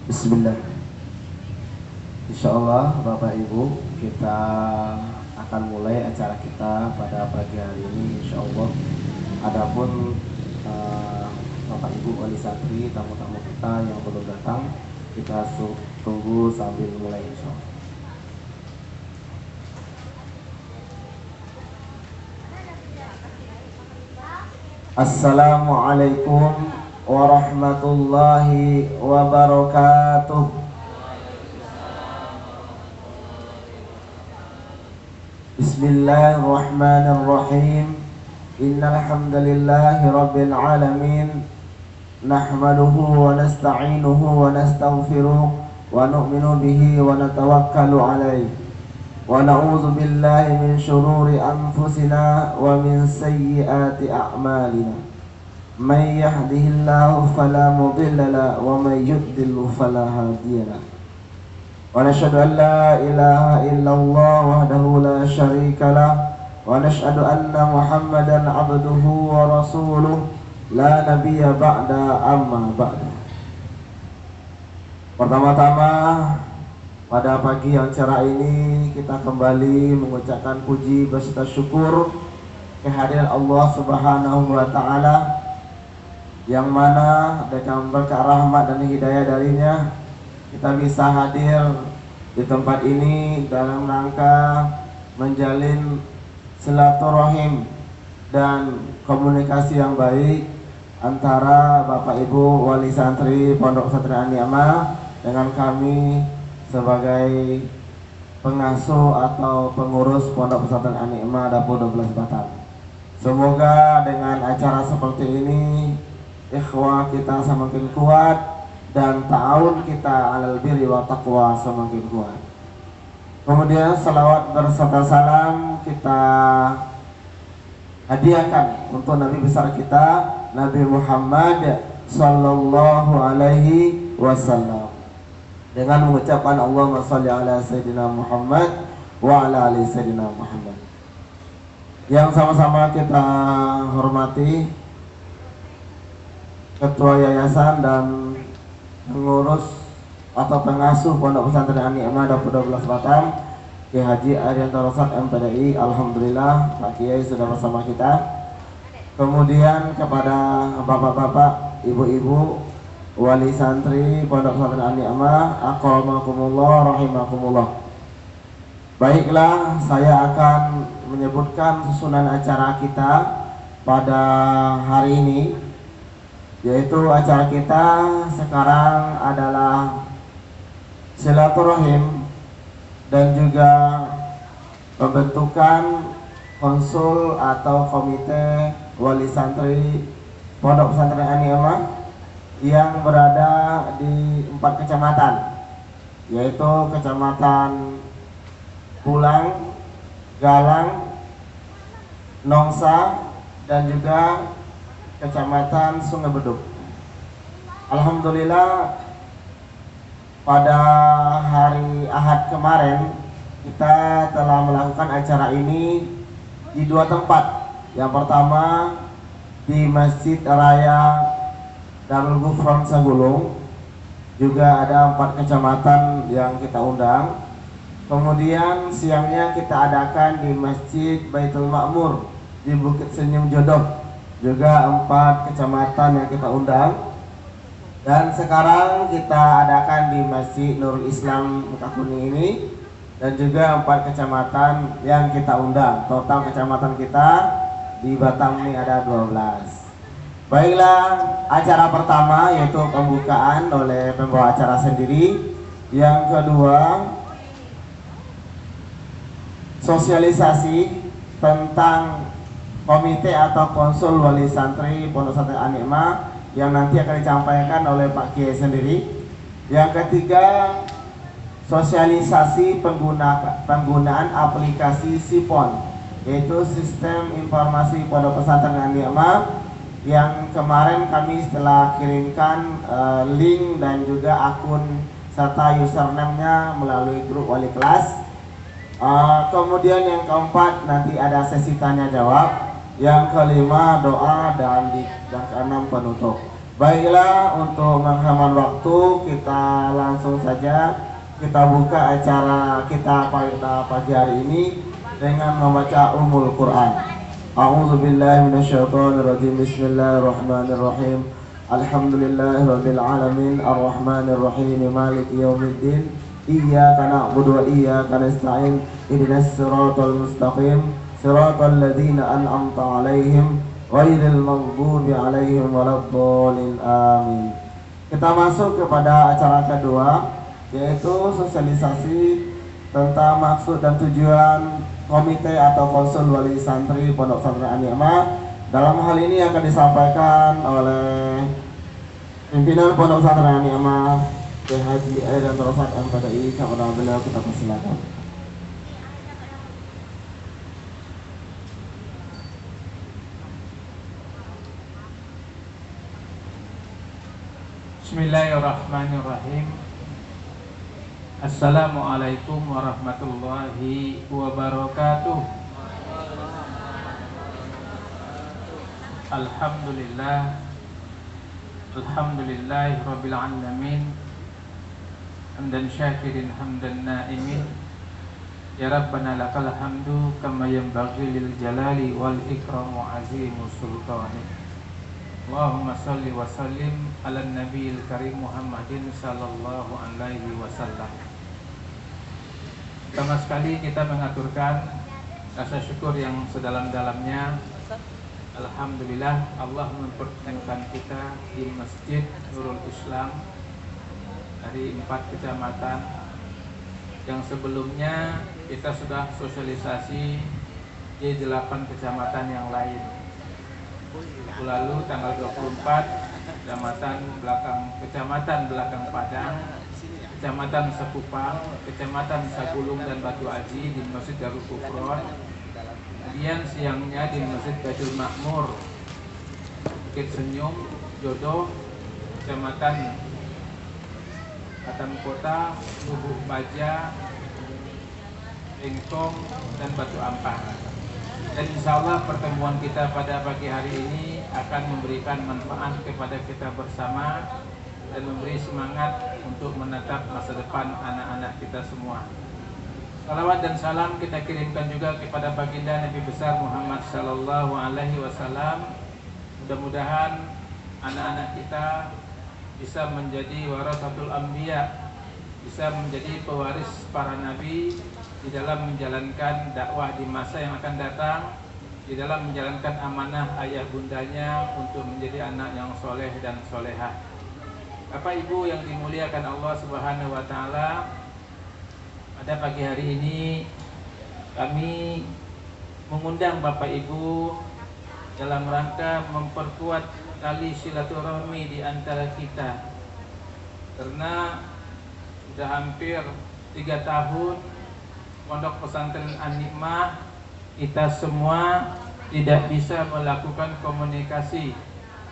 Bismillah. Insya Allah Bapak Ibu, kita akan mulai acara kita pada pagi hari ini insya Allah. Adapun Bapak Ibu wali santri, tamu-tamu kita yang belum datang, kita tunggu sambil mulai insya Allah. Assalamualaikum warahmatullahi wabarakatuh. Bismillahirrahmanirrahim. Innal hamdalillahi rabbil alamin. Nahmaduhu wa nasta'inuhu wa nastaghfiruh wa nu'minu bihi wa natawakkalu alaihi. Wa na'udzu billahi min syururi anfusina wa min sayyiati a'malina. Man yahdihillahu fala mudilla lahu wa man yudlil fala hadiya lahu. Wa nashhadu an la ilaha illallah wahdahu la syarika lahu wa nashhadu anna Muhammadan abduhu wa rasuluh la nabiyya ba'da amma ba'da. Pertama-tama pada pagi yang cerah ini kita kembali mengucapkan puji beserta syukur kehadiran Allah Subhanahu wa taala, yang mana dengan berkat rahmat dan hidayah darinya kita bisa hadir di tempat ini dalam rangka menjalin silaturahim dan komunikasi yang baik antara Bapak Ibu wali santri Pondok Pesantren An-Ni'mah dengan kami sebagai pengasuh atau pengurus Pondok Pesantren An-Ni'mah Dapur 12 Batam. Semoga dengan acara seperti ini ikhwah kita semakin kuat dan ta'awun kita alal birri wa taqwa semakin kuat. Kemudian salawat berserta salam kita hadiahkan untuk Nabi besar kita Nabi Muhammad sallallahu alaihi wasallam dengan mengucapkan Allahumma shalli ala sayyidina Muhammad wa ala ali sayyidina Muhammad. Yang sama-sama kita hormati Ketua Yayasan dan pengurus atau pengasuh Pondok Pesantren An-Ni'mah Dapur 12 Batam, Kiai Haji Arianto Rosad MPDI. Alhamdulillah Pak Kiai sudah bersama kita. Kemudian kepada bapak-bapak, ibu-ibu wali santri Pondok Pesantren An-Ni'mah, aqramakumullah rahimakumullah. Baiklah, saya akan menyebutkan susunan acara kita pada hari ini, yaitu acara kita sekarang adalah silaturahim dan juga pembentukan konsul atau komite wali santri Pondok Pesantren An-Ni'mah yang berada di 4 kecamatan, yaitu Kecamatan Pulang, Galang, Nongsa, dan juga Kecamatan Sungai Beduk. Alhamdulillah pada hari Ahad kemarin kita telah melakukan acara ini di 2 tempat. Yang pertama di Masjid Raya Darul Ghufran Sagulung, juga ada 4 kecamatan yang kita undang. Kemudian siangnya kita adakan di Masjid Baitul Ma'mur di Bukit Senyum Jodoh, juga 4 kecamatan yang kita undang. Dan sekarang kita adakan di Masjid Nurul Islam Mutakuning ini, dan juga 4 kecamatan yang kita undang. Total kecamatan kita di Batam ini ada 12. Baiklah, acara pertama yaitu pembukaan oleh pembawa acara sendiri. Yang kedua, sosialisasi tentang komite atau konsul wali santri Pondok Pesantren An-Ni'mah yang nanti akan disampaikan oleh Pak Kiai sendiri. Yang ketiga, sosialisasi penggunaan aplikasi SIPON, yaitu Sistem Informasi Pondok Pesantren An-Ni'mah, yang kemarin kami setelah kirimkan link dan juga akun serta username-nya melalui grup wali kelas. Kemudian yang keempat nanti ada sesi tanya jawab. Yang kelima doa, dan yang keenam penutup. Baiklah, untuk menghemat waktu kita saja kita buka acara kita pada pagi hari ini dengan membaca Ummul Quran. A'udzubillahi minasyaitonirrajim. Bismillahirrahmanirrahim. Alhamdulillahirabbil alamin arrahmanir rahim maliki yaumiddin. Iyyaka na'budu wa iyyaka nasta'in. Ihdinas siratal mustaqim. Siratal ladzina an'amta 'alaihim ghairil maghdubi 'alaihim waladdallin. Amin. Kita masuk kepada acara kedua, yaitu sosialisasi tentang maksud dan tujuan komite atau konsul wali santri Pondok Pesantren An-Ni'mah. Dalam hal ini akan disampaikan oleh pimpinan Pondok Pesantren An-Ni'mah, Kiai Haji Aidan Rosat MPDI. Kepada beliau kita persilakan. Bismillahirrahmanirrahim. Assalamualaikum warahmatullahi wabarakatuh. Alhamdulillah. Alhamdulillahirabbil alamin. Hamdan syakirin hamdan na'imin. Ya Rabbana lakal hamdu kama yanbaghi lil jalali wal ikram wa azimus sultani. Allahumma salli wa sallim ala nabiyil karim Muhammadin sallallahu alaihi wasallam. Pertama sekali kita mengaturkan rasa syukur yang sedalam-dalamnya. Alhamdulillah Allah mempertemukan kita di Masjid Nurul Islam dari 4 kecamatan yang sebelumnya kita sudah sosialisasi di 8 kecamatan yang lain. Lalu tanggal 24 Kecamatan Belakang Padang, Kecamatan Sekupang, Kecamatan Sagulung dan Batu Aji di Masjid Darul Kufron. Kemudian siangnya di Masjid Baitul Makmur, Bukit Senyum, Jodoh, Kecamatan Batam Kota, Lubuk Baja, Engkong dan Batu Ampang. Dan insya Allah pertemuan kita pada pagi hari ini akan memberikan manfaat kepada kita bersama dan memberi semangat untuk menatap masa depan anak-anak kita semua. Salawat dan salam kita kirimkan juga kepada baginda Nabi besar Muhammad sallallahu alaihi wasallam. Mudah-mudahan anak-anak kita bisa menjadi warasatul anbiya, bisa menjadi pewaris para nabi di dalam menjalankan dakwah di masa yang akan datang, di dalam menjalankan amanah ayah bundanya untuk menjadi anak yang soleh dan solehah. Bapak Ibu yang dimuliakan Allah Subhanahu wa Ta'ala, pada pagi hari ini kami mengundang Bapak Ibu dalam rangka memperkuat tali silaturahmi di antara kita, karena sudah hampir 3 tahun Pondok Pesantren An-Ni'mah kita semua tidak bisa melakukan komunikasi,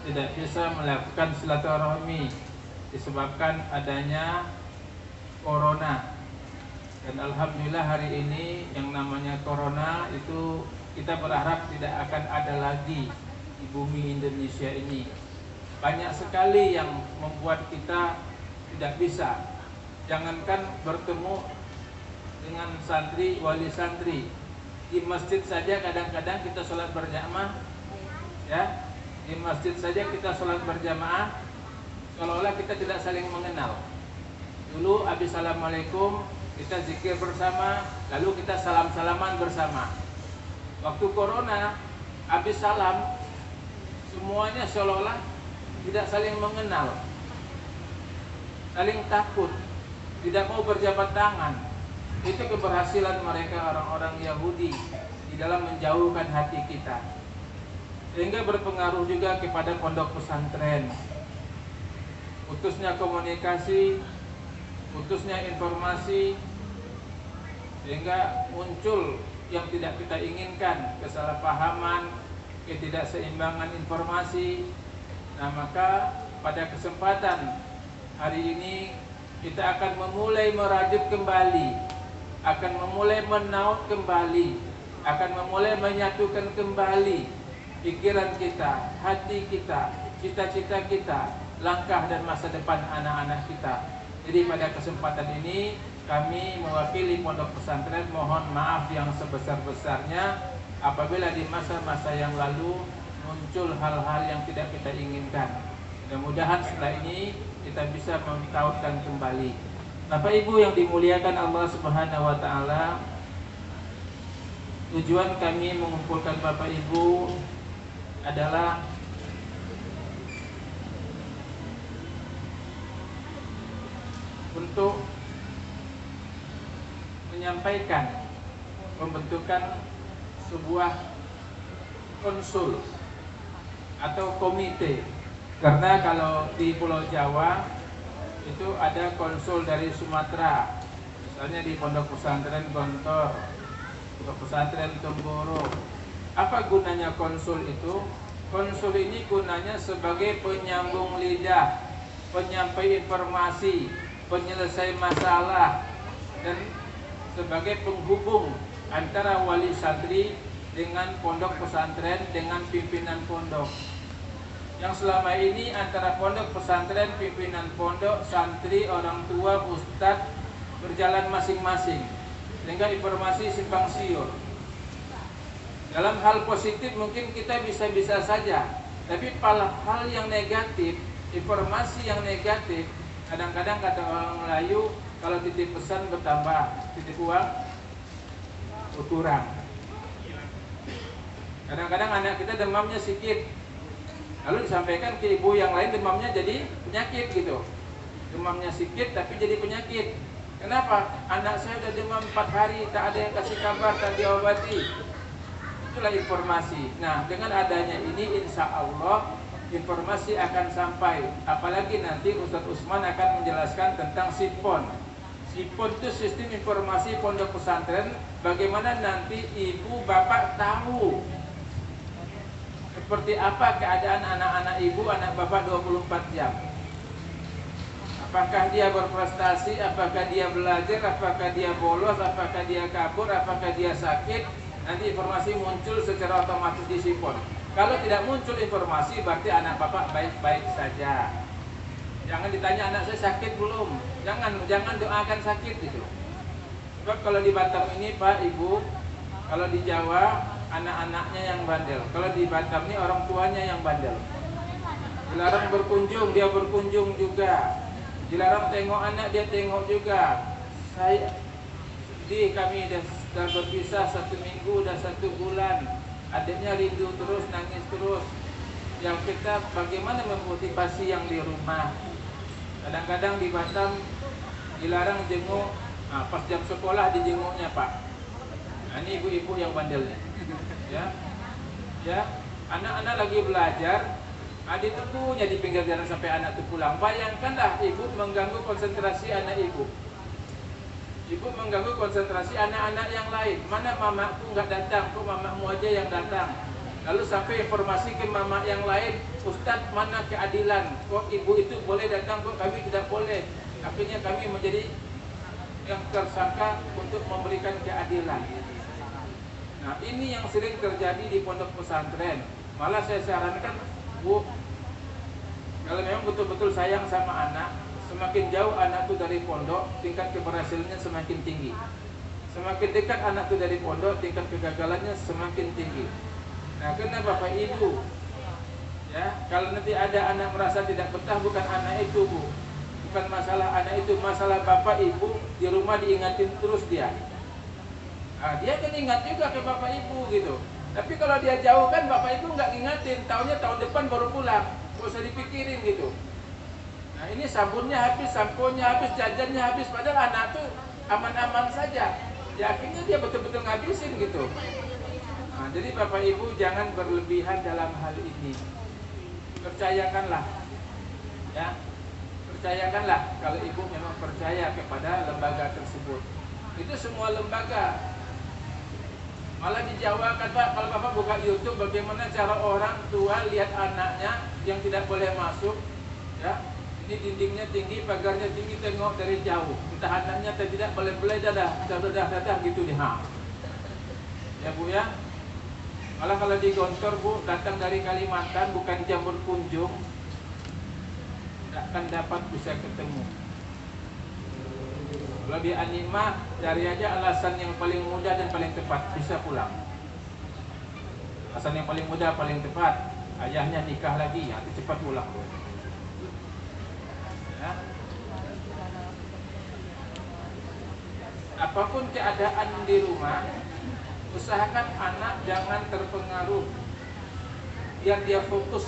tidak bisa melakukan silaturahmi disebabkan adanya corona. Dan alhamdulillah hari ini yang namanya corona itu kita berharap tidak akan ada lagi di bumi Indonesia ini. Banyak sekali yang membuat kita tidak bisa, jangankan bertemu dengan santri, wali santri di masjid saja kadang-kadang kita sholat berjamaah, ya, di masjid saja kita sholat berjamaah seolah-olah kita tidak saling mengenal. Dulu habis assalamualaikum kita zikir bersama, lalu kita salam-salaman bersama. Waktu corona habis salam semuanya seolah-olah tidak saling mengenal, saling takut, tidak mau berjabat tangan. Itu keberhasilan mereka orang-orang Yahudi di dalam menjauhkan hati kita, sehingga berpengaruh juga kepada pondok pesantren. Putusnya komunikasi, putusnya informasi, sehingga muncul yang tidak kita inginkan, kesalahpahaman, ketidakseimbangan informasi. Nah, maka pada kesempatan hari ini kita akan memulai merajut kembali, akan memulai menaut kembali, akan memulai menyatukan kembali pikiran kita, hati kita, cita-cita kita, langkah dan masa depan anak-anak kita. Jadi pada kesempatan ini kami mewakili Pondok Pesantren mohon maaf yang sebesar-besarnya apabila di masa-masa yang lalu muncul hal-hal yang tidak kita inginkan. Mudah-mudahan setelah ini kita bisa mentaatkan kembali. Bapak Ibu yang dimuliakan Allah Subhanahu wa taala, tujuan kami mengumpulkan Bapak Ibu adalah untuk menyampaikan pembentukan sebuah konsul atau komite. Karena kalau di Pulau Jawa itu ada konsul dari Sumatera, misalnya di Pondok Pesantren Gontor, Pondok Pesantren Tumboro. Apa gunanya konsul itu? Konsul ini gunanya sebagai penyambung lidah, penyampai informasi, penyelesai masalah, dan sebagai penghubung antara wali santri dengan pondok pesantren dengan pimpinan pondok. Yang selama ini antara pondok pesantren, pimpinan pondok, santri, orang tua, ustadz berjalan masing-masing, sehingga informasi simpang siur. Dalam hal positif mungkin kita bisa-bisa saja, tapi pada hal yang negatif, informasi yang negatif, kadang-kadang kata orang Melayu, kalau titip pesan bertambah, titip uang berkurang. Kadang-kadang anak kita demamnya sedikit, lalu disampaikan ke ibu yang lain demamnya jadi penyakit gitu. Demamnya sedikit tapi jadi penyakit. Kenapa? Anak saya udah demam 4 hari, tak ada yang kasih kabar, tak diobati. Itulah informasi. Nah, dengan adanya ini insya Allah informasi akan sampai. Apalagi nanti Ustadz Usman akan menjelaskan tentang SIPON. SIPON itu sistem informasi pondok pesantren. Bagaimana nanti ibu bapak tahu seperti apa keadaan anak-anak ibu, anak bapak 24 jam. Apakah dia berprestasi, apakah dia belajar, apakah dia bolos, apakah dia kabur, apakah dia sakit. Nanti informasi muncul secara otomatis di SIPON. Kalau tidak muncul informasi berarti anak bapak baik-baik saja. Jangan ditanya anak saya sakit belum. Jangan doakan sakit gitu. Sebab kalau di Batam ini Pak Ibu, kalau di Jawa anak-anaknya yang bandel. Kalau di Batam ini orang tuanya yang bandel. Dilarang berkunjung, dia berkunjung juga. Dilarang tengok anak, dia tengok juga. Saya sedih, kami sudah berpisah 1 minggu, udah 1 bulan. Adiknya rindu terus, nangis terus. Yang kita bagaimana memotivasi yang di rumah. Kadang-kadang di Batam dilarang jenguk, pas jam sekolah dijenguknya Pak. Nah, ini ibu-ibu yang bandel nih. Ya, anak-anak lagi belajar, ditunggunya di pinggir jalan sampai anak itu pulang. Bayangkanlah ibu mengganggu konsentrasi anak ibu. Ibu mengganggu konsentrasi anak-anak yang lain. Mana mamaku nggak datang, kok mamamu aja yang datang. Lalu sampai informasi ke mama yang lain, Ustadz mana keadilan? Kok ibu itu boleh datang, kok kami tidak boleh? Akhirnya kami menjadi yang tersangka untuk memberikan keadilan. Nah, ini yang sering terjadi di pondok pesantren. Malah saya sarankan, Bu, kalau memang betul-betul sayang sama anak, semakin jauh anak itu dari pondok, tingkat keberhasilannya semakin tinggi. Semakin dekat anak itu dari pondok, tingkat kegagalannya semakin tinggi. Nah, karena Bapak Ibu, ya, kalau nanti ada anak merasa tidak betah, bukan anak itu, Bu. Bukan masalah anak itu, masalah Bapak Ibu di rumah diingatin terus dia. Nah, dia kan ingat juga ke Bapak Ibu gitu. Tapi kalau dia jauh kan Bapak Ibu nggak ingatin, tahunnya tahun depan baru pulang, nggak usah dipikirin gitu. Nah, ini sabunnya habis, samponya habis, jajannya habis, padahal anak tuh aman-aman saja. Ya akhirnya dia betul-betul ngabisin gitu. Nah, jadi Bapak Ibu jangan berlebihan dalam hal ini. Percayakanlah, ya, percayakanlah kalau Ibu memang percaya kepada lembaga tersebut. Itu semua lembaga. Malah di Jawa kan Pak, kalau Bapak buka YouTube bagaimana cara orang tua lihat anaknya yang tidak boleh masuk, ya. Ini dindingnya tinggi, pagarnya tinggi, tengok dari jauh. Entah anaknya atau tidak boleh dadah gitu nih. Ya Bu ya. Malah kalau di Gontor Bu, datang dari Kalimantan bukan jam berkunjung, tidak akan dapat bisa ketemu. Kalau di Animah, cari aja alasan yang paling mudah dan paling tepat, bisa pulang. Alasan yang paling mudah, paling tepat, ayahnya nikah lagi, nanti cepat pulang. Ya. Apapun keadaan di rumah, usahakan anak jangan terpengaruh, biar dia fokus.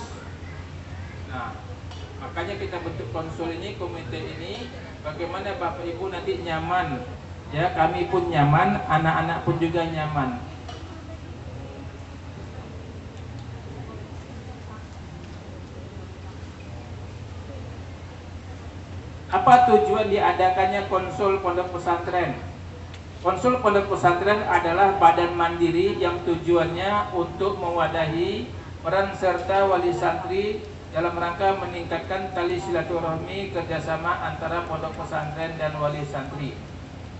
Nah, makanya kita bentuk konsul ini, komite ini, bagaimana Bapak Ibu nanti nyaman, ya kami pun nyaman, anak-anak pun juga nyaman. Apa tujuan diadakannya konsul pondok pesantren? Konsul pondok pesantren adalah badan mandiri yang tujuannya untuk mewadahi peran serta wali santri dalam rangka meningkatkan tali silaturahmi kerjasama antara pondok pesantren dan wali santri.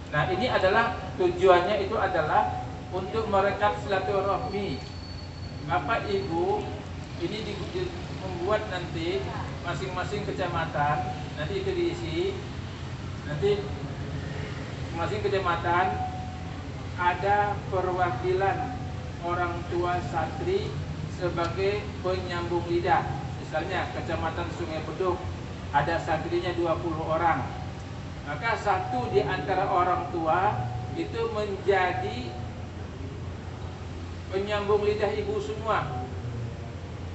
Nah, ini adalah tujuannya itu adalah untuk merekap silaturahmi. Bapak Ibu ini membuat nanti masing-masing kecamatan, nanti itu diisi, nanti masing kecamatan ada perwakilan orang tua santri sebagai penyambung lidah. Misalnya kecamatan Sungai Beduk ada santrinya 20 orang, maka satu di antara orang tua itu menjadi penyambung lidah ibu semua.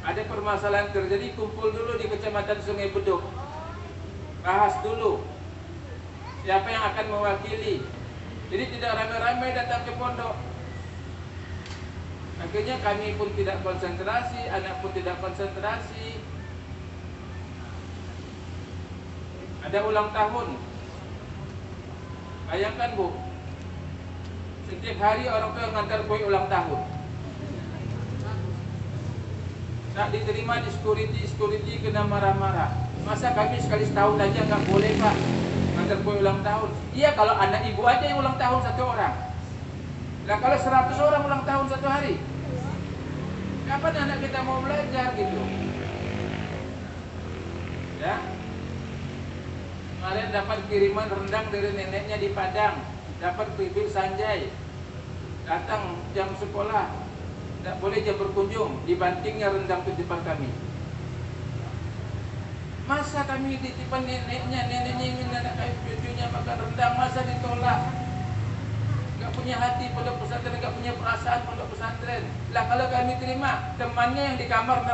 Ada permasalahan terjadi, kumpul dulu di kecamatan Sungai Beduk, bahas dulu siapa yang akan mewakili. Jadi tidak ramai-ramai datang ke pondok. Akhirnya kami pun tidak konsentrasi, anak pun tidak konsentrasi. Ada ulang tahun. Bayangkan Bu, setiap hari orang tua ngantar kue ulang tahun. Tak diterima di security kena marah-marah. Masa kami sekali setahun aja nggak boleh Pak ngantar kue ulang tahun? Iya, kalau anak ibu aja yang ulang tahun satu orang. Nah kalau 100 orang ulang tahun satu hari, kapan anak kita mau belajar gitu? Ya. Kemarin dapat kiriman rendang dari neneknya di Padang, dapat bibir sanjay. Datang jam sekolah, tidak boleh jam berkunjung, dibantingnya rendang di depan kami. Masa kami titipan neneknya ingin anak cucunya makan rendang, masa ditolak? Gak punya hati pondok pesantren, gak punya perasaan pondok pesantren. Lah kalau kami terima, temannya yang di kamar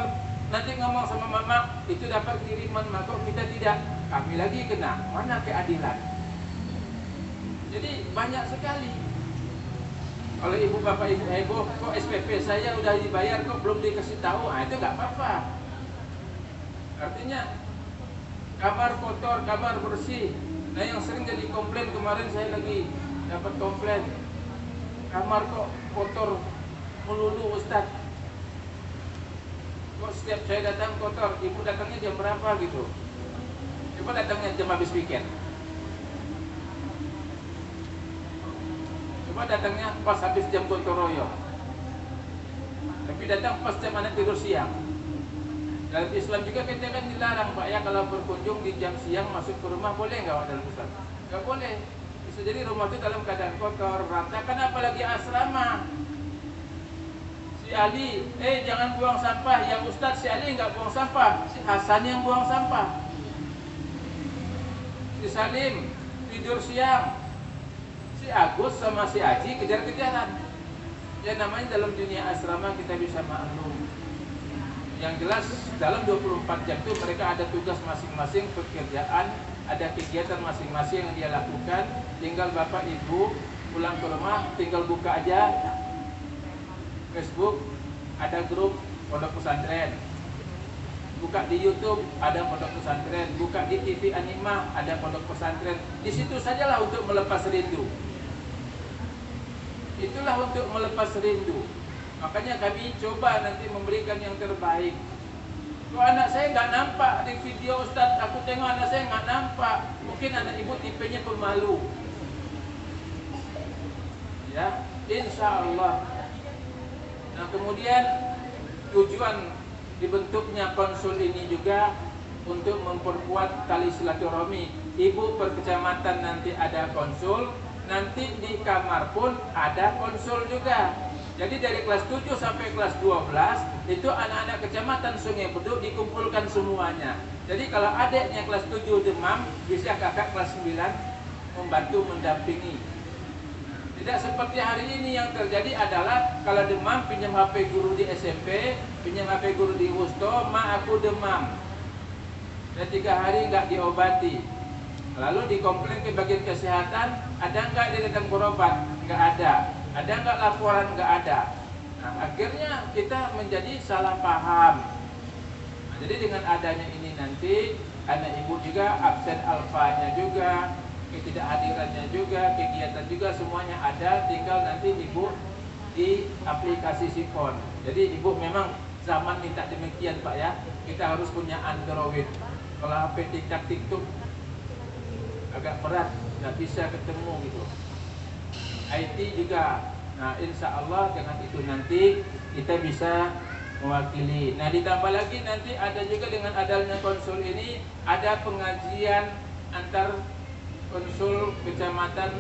nanti ngomong sama mama, itu dapat kiriman, maka kita tidak, kami lagi kena. Mana keadilan? Jadi banyak sekali. Kalau ibu bapak ibu heboh, kok SPP saya udah dibayar kok belum dikasih tahu, itu nggak apa-apa. Artinya kamar kotor, kamar bersih. Nah yang sering jadi komplain, kemarin saya lagi dapat komplain, kamar kok kotor melulu Ustaz. Kok setiap saya datang kotor, ibu datangnya jam berapa gitu? Ibu datangnya jam habis weekend. Coba datangnya pas habis jam gotong royong. Tapi datang pas jam anak tidur siang. Dalam Islam juga kita kan dilarang Pak ya, kalau berkunjung di jam siang masuk ke rumah, boleh nggak dalam Islam? Nggak boleh. Bisa jadi rumah itu dalam keadaan kotor, berantakan, apalagi asrama. Si Ali, jangan buang sampah. Yang Ustadz si Ali nggak buang sampah, si Hasan yang buang sampah. Si Salim tidur siang, si Agus sama si Aji kejar-kejaran. Ya namanya dalam dunia asrama kita bisa maklum. Yang jelas dalam 24 jam itu mereka ada tugas masing-masing, pekerjaan, ada kegiatan masing-masing yang dia lakukan. Tinggal bapak ibu pulang ke rumah, tinggal buka aja Facebook, ada grup pondok pesantren. Buka di YouTube ada pondok pesantren, buka di TV Animah ada pondok pesantren. Di situ sajalah untuk melepas rindu. Itulah untuk melepas rindu. Makanya kami coba nanti memberikan yang terbaik. Kalau anak saya nggak nampak di video Ustadz, aku tengok anak saya nggak nampak. Mungkin anak ibu tipenya pemalu. Ya, insya Allah. Nah kemudian tujuan dibentuknya konsul ini juga untuk memperkuat tali silaturahmi. Ibu per kecamatan nanti ada konsul, nanti di kamar pun ada konsul juga. Jadi dari kelas 7 sampai kelas 12 itu anak-anak kecamatan Sungai Beduk dikumpulkan semuanya. Jadi kalau adiknya kelas 7 demam, bisa kakak kelas 9 membantu mendampingi. Tidak seperti hari ini yang terjadi adalah kalau demam pinjam HP guru di SMP, pinjam HP guru di Wusto, ma aku demam. Dan 3 hari nggak diobati. Lalu dikomplain ke bagian kesehatan, ada nggak dia datang berobat? Nggak ada. Ada nggak laporan? Nggak ada. Nah, akhirnya kita menjadi salah paham. Nah, jadi dengan adanya ini nanti anak ibu juga absen alfanya juga, ketidakhadirannya juga, kegiatan juga semuanya ada. Tinggal nanti ibu di aplikasi Sipon. Jadi ibu memang zaman minta demikian Pak ya. Kita harus punya Android. Kalau HP TikTok agak berat, nggak bisa ketemu gitu. IT juga. Nah, insya Allah dengan itu nanti kita bisa mewakili. Nah, ditambah lagi nanti ada juga dengan adanya konsul ini ada pengajian antar konsul kecamatan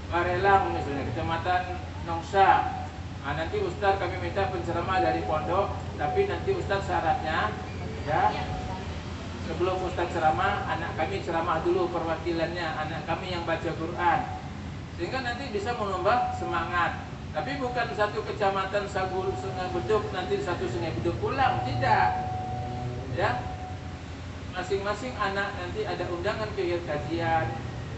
Barelang misalnya, kecamatan Nongsa. Nah, nanti Ustaz kami minta penceramah dari pondok, tapi nanti Ustaz syaratnya ya sebelum Ustaz ceramah, anak kami ceramah dulu perwakilannya, anak kami yang baca Quran. Sehingga nanti bisa menambah semangat. Tapi bukan satu kecamatan Sungai Beduk, nanti satu Sungai Beduk pulang, tidak. Ya. Masing-masing anak nanti ada undangan ke kajian,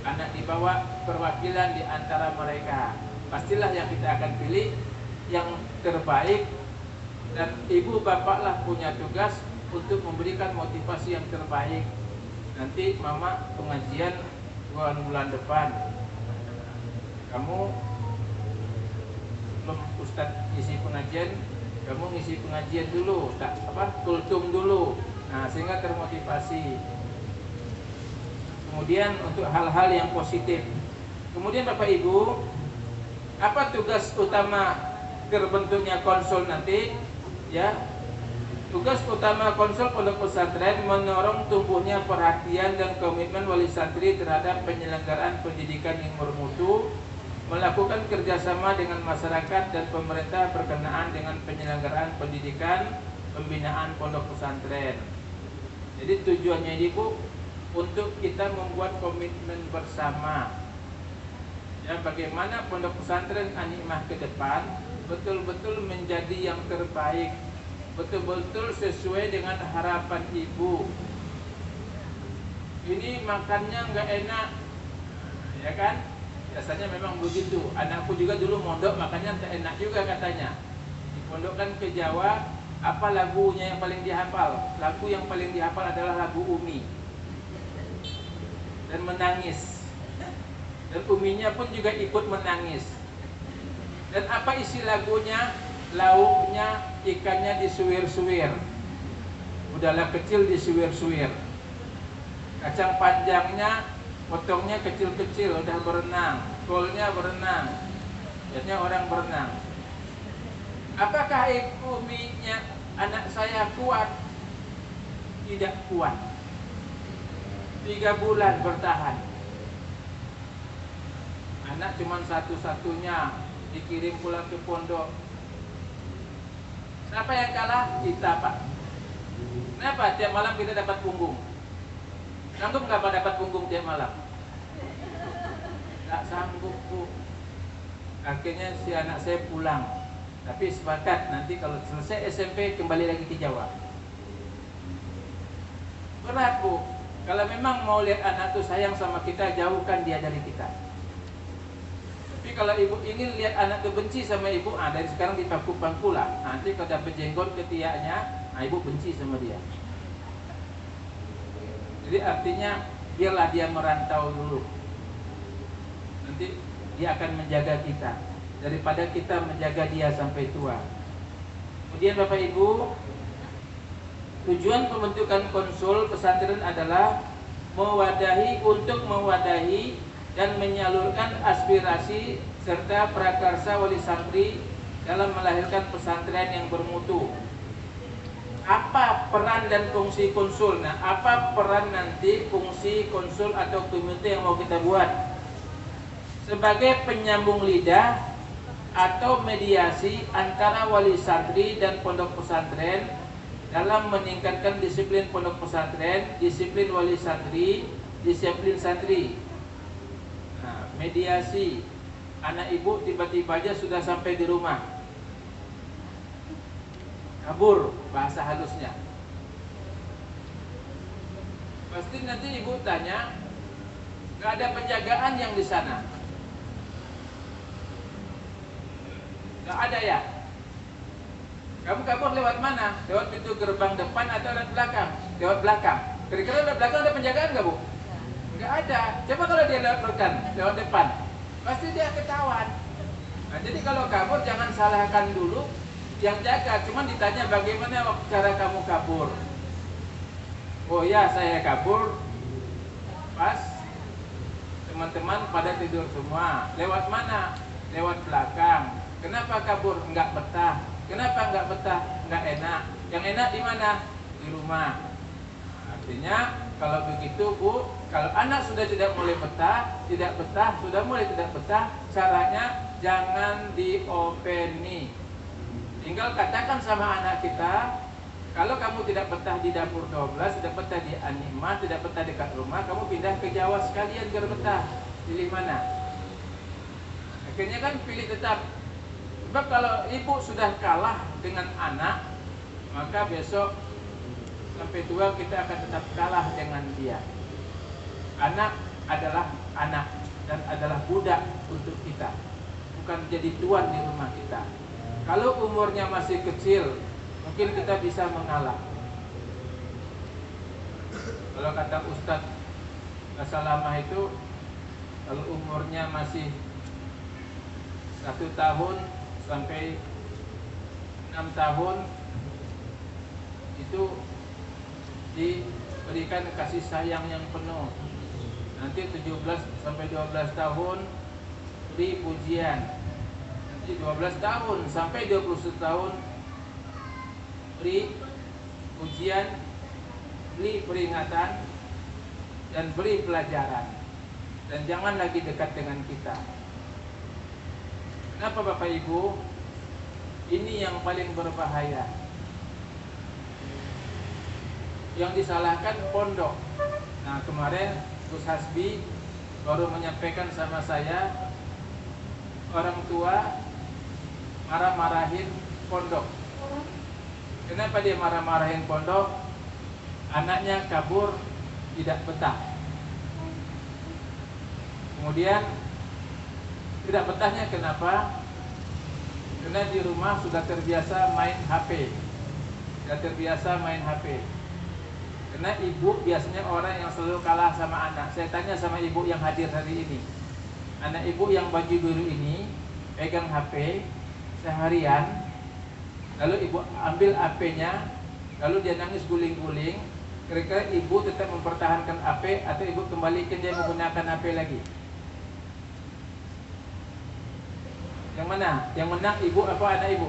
anak dibawa perwakilan di antara mereka. Pastilah yang kita akan pilih yang terbaik, dan ibu bapaklah punya tugas untuk memberikan motivasi yang terbaik. Nanti mama pengajian bulan depan, kamu belum Ustadz ngisi pengajian, kamu ngisi pengajian dulu, tak apa kultum dulu. Nah, sehingga termotivasi. Kemudian untuk hal-hal yang positif. Kemudian Bapak Ibu, apa tugas utama terbentuknya konsul nanti? Ya, tugas utama konsul pondok pesantren mendorong tumbuhnya perhatian dan komitmen wali santri terhadap penyelenggaraan pendidikan yang bermutu, melakukan kerjasama dengan masyarakat dan pemerintah berkenaan dengan penyelenggaraan pendidikan pembinaan pondok pesantren. Jadi tujuannya ini Bu, untuk kita membuat komitmen bersama ya, bagaimana pondok pesantren An-Nikmah ke depan betul-betul menjadi yang terbaik, betul-betul sesuai dengan harapan ibu. Ini makannya nggak enak, ya kan? Biasanya memang begitu. Anakku juga dulu mondok makannya tak enak juga katanya. Di pondok kan ke Jawa, apa lagunya yang paling dihafal? Lagu yang paling dihafal adalah lagu Umi. Dan menangis. Dan Uminya pun juga ikut menangis. Dan apa isi lagunya? Lauknya, ikannya disuwir-suwir, udahlah kecil disuwir-suwir. Kacang panjangnya potongnya kecil-kecil, udah berenang. Kolnya berenang, biasanya orang berenang. Apakah Uminya anak saya kuat? Tidak kuat. 3 bulan bertahan. Anak cuma satu-satunya, dikirim pulang ke pondok. Siapa yang kalah? Kita Pak. Kenapa? Tiap malam kita dapat punggung. Sanggup nggak Pak dapat punggung tiap malam? Tak sanggup Bu. Akhirnya si anak saya pulang. Tapi sepakat nanti kalau selesai SMP kembali lagi ke Jawa. Berat Bu. Kalau memang mau lihat anak tuh sayang sama kita, jauhkan dia dari kita. Tapi kalau ibu ingin lihat anak tuh benci sama ibu, dari sekarang dipangku-pangku lah. Nanti kalau dapat jenggot ketiaknya, ibu benci sama dia. Jadi artinya biarlah dia merantau dulu. Nanti dia akan menjaga kita daripada kita menjaga dia sampai tua. Kemudian Bapak Ibu, tujuan pembentukan konsul pesantren adalah untuk mewadahi dan menyalurkan aspirasi serta prakarsa wali santri dalam melahirkan pesantren yang bermutu. Apa peran dan fungsi konsul? Nah, apa peran nanti fungsi konsul atau komite yang mau kita buat? Sebagai penyambung lidah atau mediasi antara wali santri dan pondok pesantren dalam meningkatkan disiplin pondok pesantren, disiplin wali santri, disiplin santri. Nah, mediasi. Anak ibu tiba-tiba aja sudah sampai di rumah, kabur bahasa halusnya. Pasti nanti ibu tanya, gak ada penjagaan yang di sana? Gak ada ya? Kamu kabur lewat mana? Lewat pintu gerbang depan atau lewat belakang? Lewat belakang. Kira-kira lewat belakang ada penjagaan gak, Bu? Gak ada. Coba kalau dia lewat belakang, lewat depan, pasti dia ketahuan. Nah, jadi kalau kabur jangan salahkan dulu yang jaga, cuman ditanya bagaimana cara kamu kabur. Oh ya, saya kabur pas teman-teman pada tidur semua. Lewat mana? Lewat belakang. Kenapa kabur? Enggak betah. Kenapa enggak betah? Enggak enak. Yang enak di mana? Di rumah. Artinya kalau begitu, Bu, kalau anak sudah tidak mulai betah, sudah mulai tidak betah, caranya jangan diopeni. Tinggal katakan sama anak kita, kalau kamu tidak betah di dapur 12, tidak betah di Anima, tidak betah dekat rumah, kamu pindah ke Jawa sekalian biar betah. Pilih mana? Akhirnya kan pilih tetap. Sebab kalau ibu sudah kalah dengan anak, maka besok sampai tua kita akan tetap kalah dengan dia. Anak adalah anak dan adalah budak untuk kita, bukan jadi tuan di rumah kita. Kalau umurnya masih kecil, mungkin kita bisa mengalah. Kalau kata Ustadz Salamah itu, kalau umurnya masih 1 tahun sampai 6 tahun, itu diberikan kasih sayang yang penuh. Nanti 17 sampai 12 tahun beri pujian. Nanti 12 tahun sampai 21 tahun beri pujian, beri peringatan, dan beri pelajaran. Dan jangan lagi dekat dengan kita. Kenapa Bapak Ibu? Ini yang paling berbahaya. Yang disalahkan pondok. Nah, kemarin Gus Hasbi baru menyampaikan sama saya, orang tua marah-marahin pondok. Kenapa dia marah-marahin pondok? Anaknya kabur, tidak betah. Kemudian tidak betahnya kenapa? Karena di rumah sudah terbiasa main HP. Sudah terbiasa main HP. Karena ibu biasanya orang yang selalu kalah sama anak. Saya tanya sama ibu yang hadir hari ini, anak ibu yang baju biru ini pegang HP seharian, lalu ibu ambil HP-nya, lalu dia nangis guling-guling. Kira-kira ibu tetap mempertahankan HP atau ibu kembalikan dia menggunakan HP lagi? Yang mana? Yang menang ibu apa anak ibu?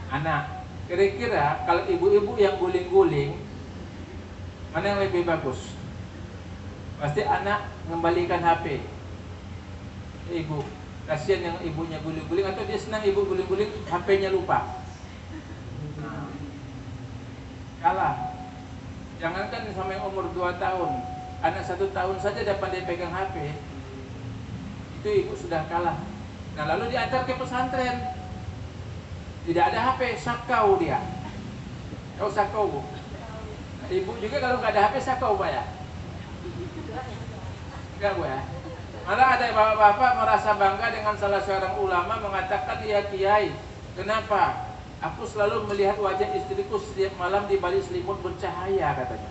Anak. Kira-kira kalau ibu-ibu yang guling-guling, mana yang lebih bagus? Pasti anak mengembalikan HP. Ibu, kasihan yang ibunya guling-guling, atau dia senang ibu guling-guling, HP-nya lupa. Nah, kalah. Jangankan sampai umur 2 tahun, anak 1 tahun saja dapat dia pegang HP, itu ibu sudah kalah. Nah, lalu diantar ke pesantren, tidak ada HP, sakau dia. Tahu sakau, Bu? Nah, ibu juga kalau nggak ada HP sakau, Pak ya? Enggak, Bu ya? Malah ada bapak-bapak merasa bangga dengan salah seorang ulama mengatakan, ya Kiai, kenapa? Aku selalu melihat wajah istriku setiap malam di balik selimut bercahaya, katanya.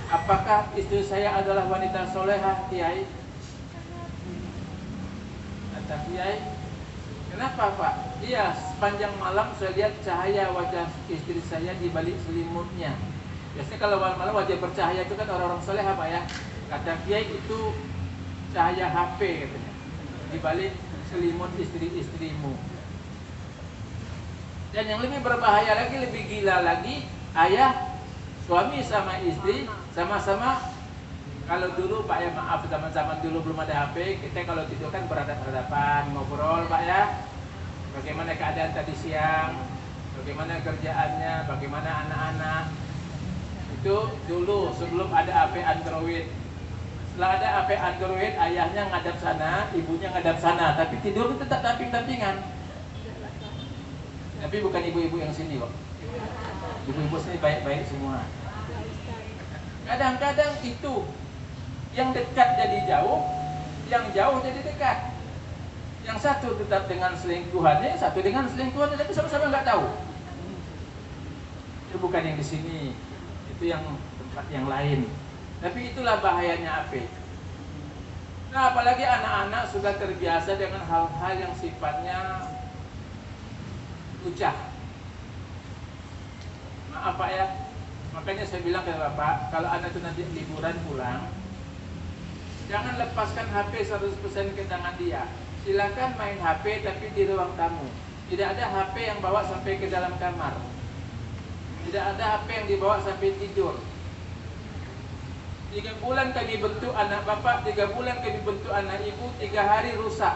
Apakah istri saya adalah wanita solehah, Kiai? Kata Kiai, kenapa Pak? Iya, sepanjang malam saya lihat cahaya wajah istri saya di balik selimutnya. Biasanya kalau malam wajah bercahaya itu kan orang-orang solehah, Pak ya. Kata Kiai, itu cahaya HP, katanya, di balik selimut istri-istrimu. Dan yang lebih berbahaya lagi, lebih gila lagi, ayah, suami sama istri sama-sama. Kalau dulu Pak ya, maaf, zaman-zaman dulu belum ada HP, kita kalau tidur kan berhadapan-hadapan, ngobrol Pak ya. Bagaimana keadaan tadi siang, bagaimana kerjaannya, bagaimana anak-anak. Itu dulu sebelum ada HP Android. Setelah ada HP Android, ayahnya ngadap sana, ibunya ngadap sana, tapi tidur itu tetap tamping-tampingan. Tapi bukan ibu-ibu yang sini kok. Ibu-ibu sini baik-baik semua. Kadang-kadang itu yang dekat jadi jauh, yang jauh jadi dekat. Yang satu tetap dengan selingkuhannya, satu dengan selingkuhannya, tapi sama-sama nggak tahu. Itu bukan yang di sini, itu yang tempat yang lain. Tapi itulah bahayanya HP. Nah, apalagi anak-anak sudah terbiasa dengan hal-hal yang sifatnya ucah. Maaf Pak ya, makanya saya bilang ke Bapak, kalau anak itu nanti liburan pulang, jangan lepaskan HP 100% ke tangan dia. Silakan main HP tapi di ruang tamu. Tidak ada HP yang bawa sampai ke dalam kamar. Tidak ada HP yang dibawa sampai tidur. 3 bulan kami bentuk anak Bapak, 3 bulan kami bentuk anak Ibu, 3 hari rusak.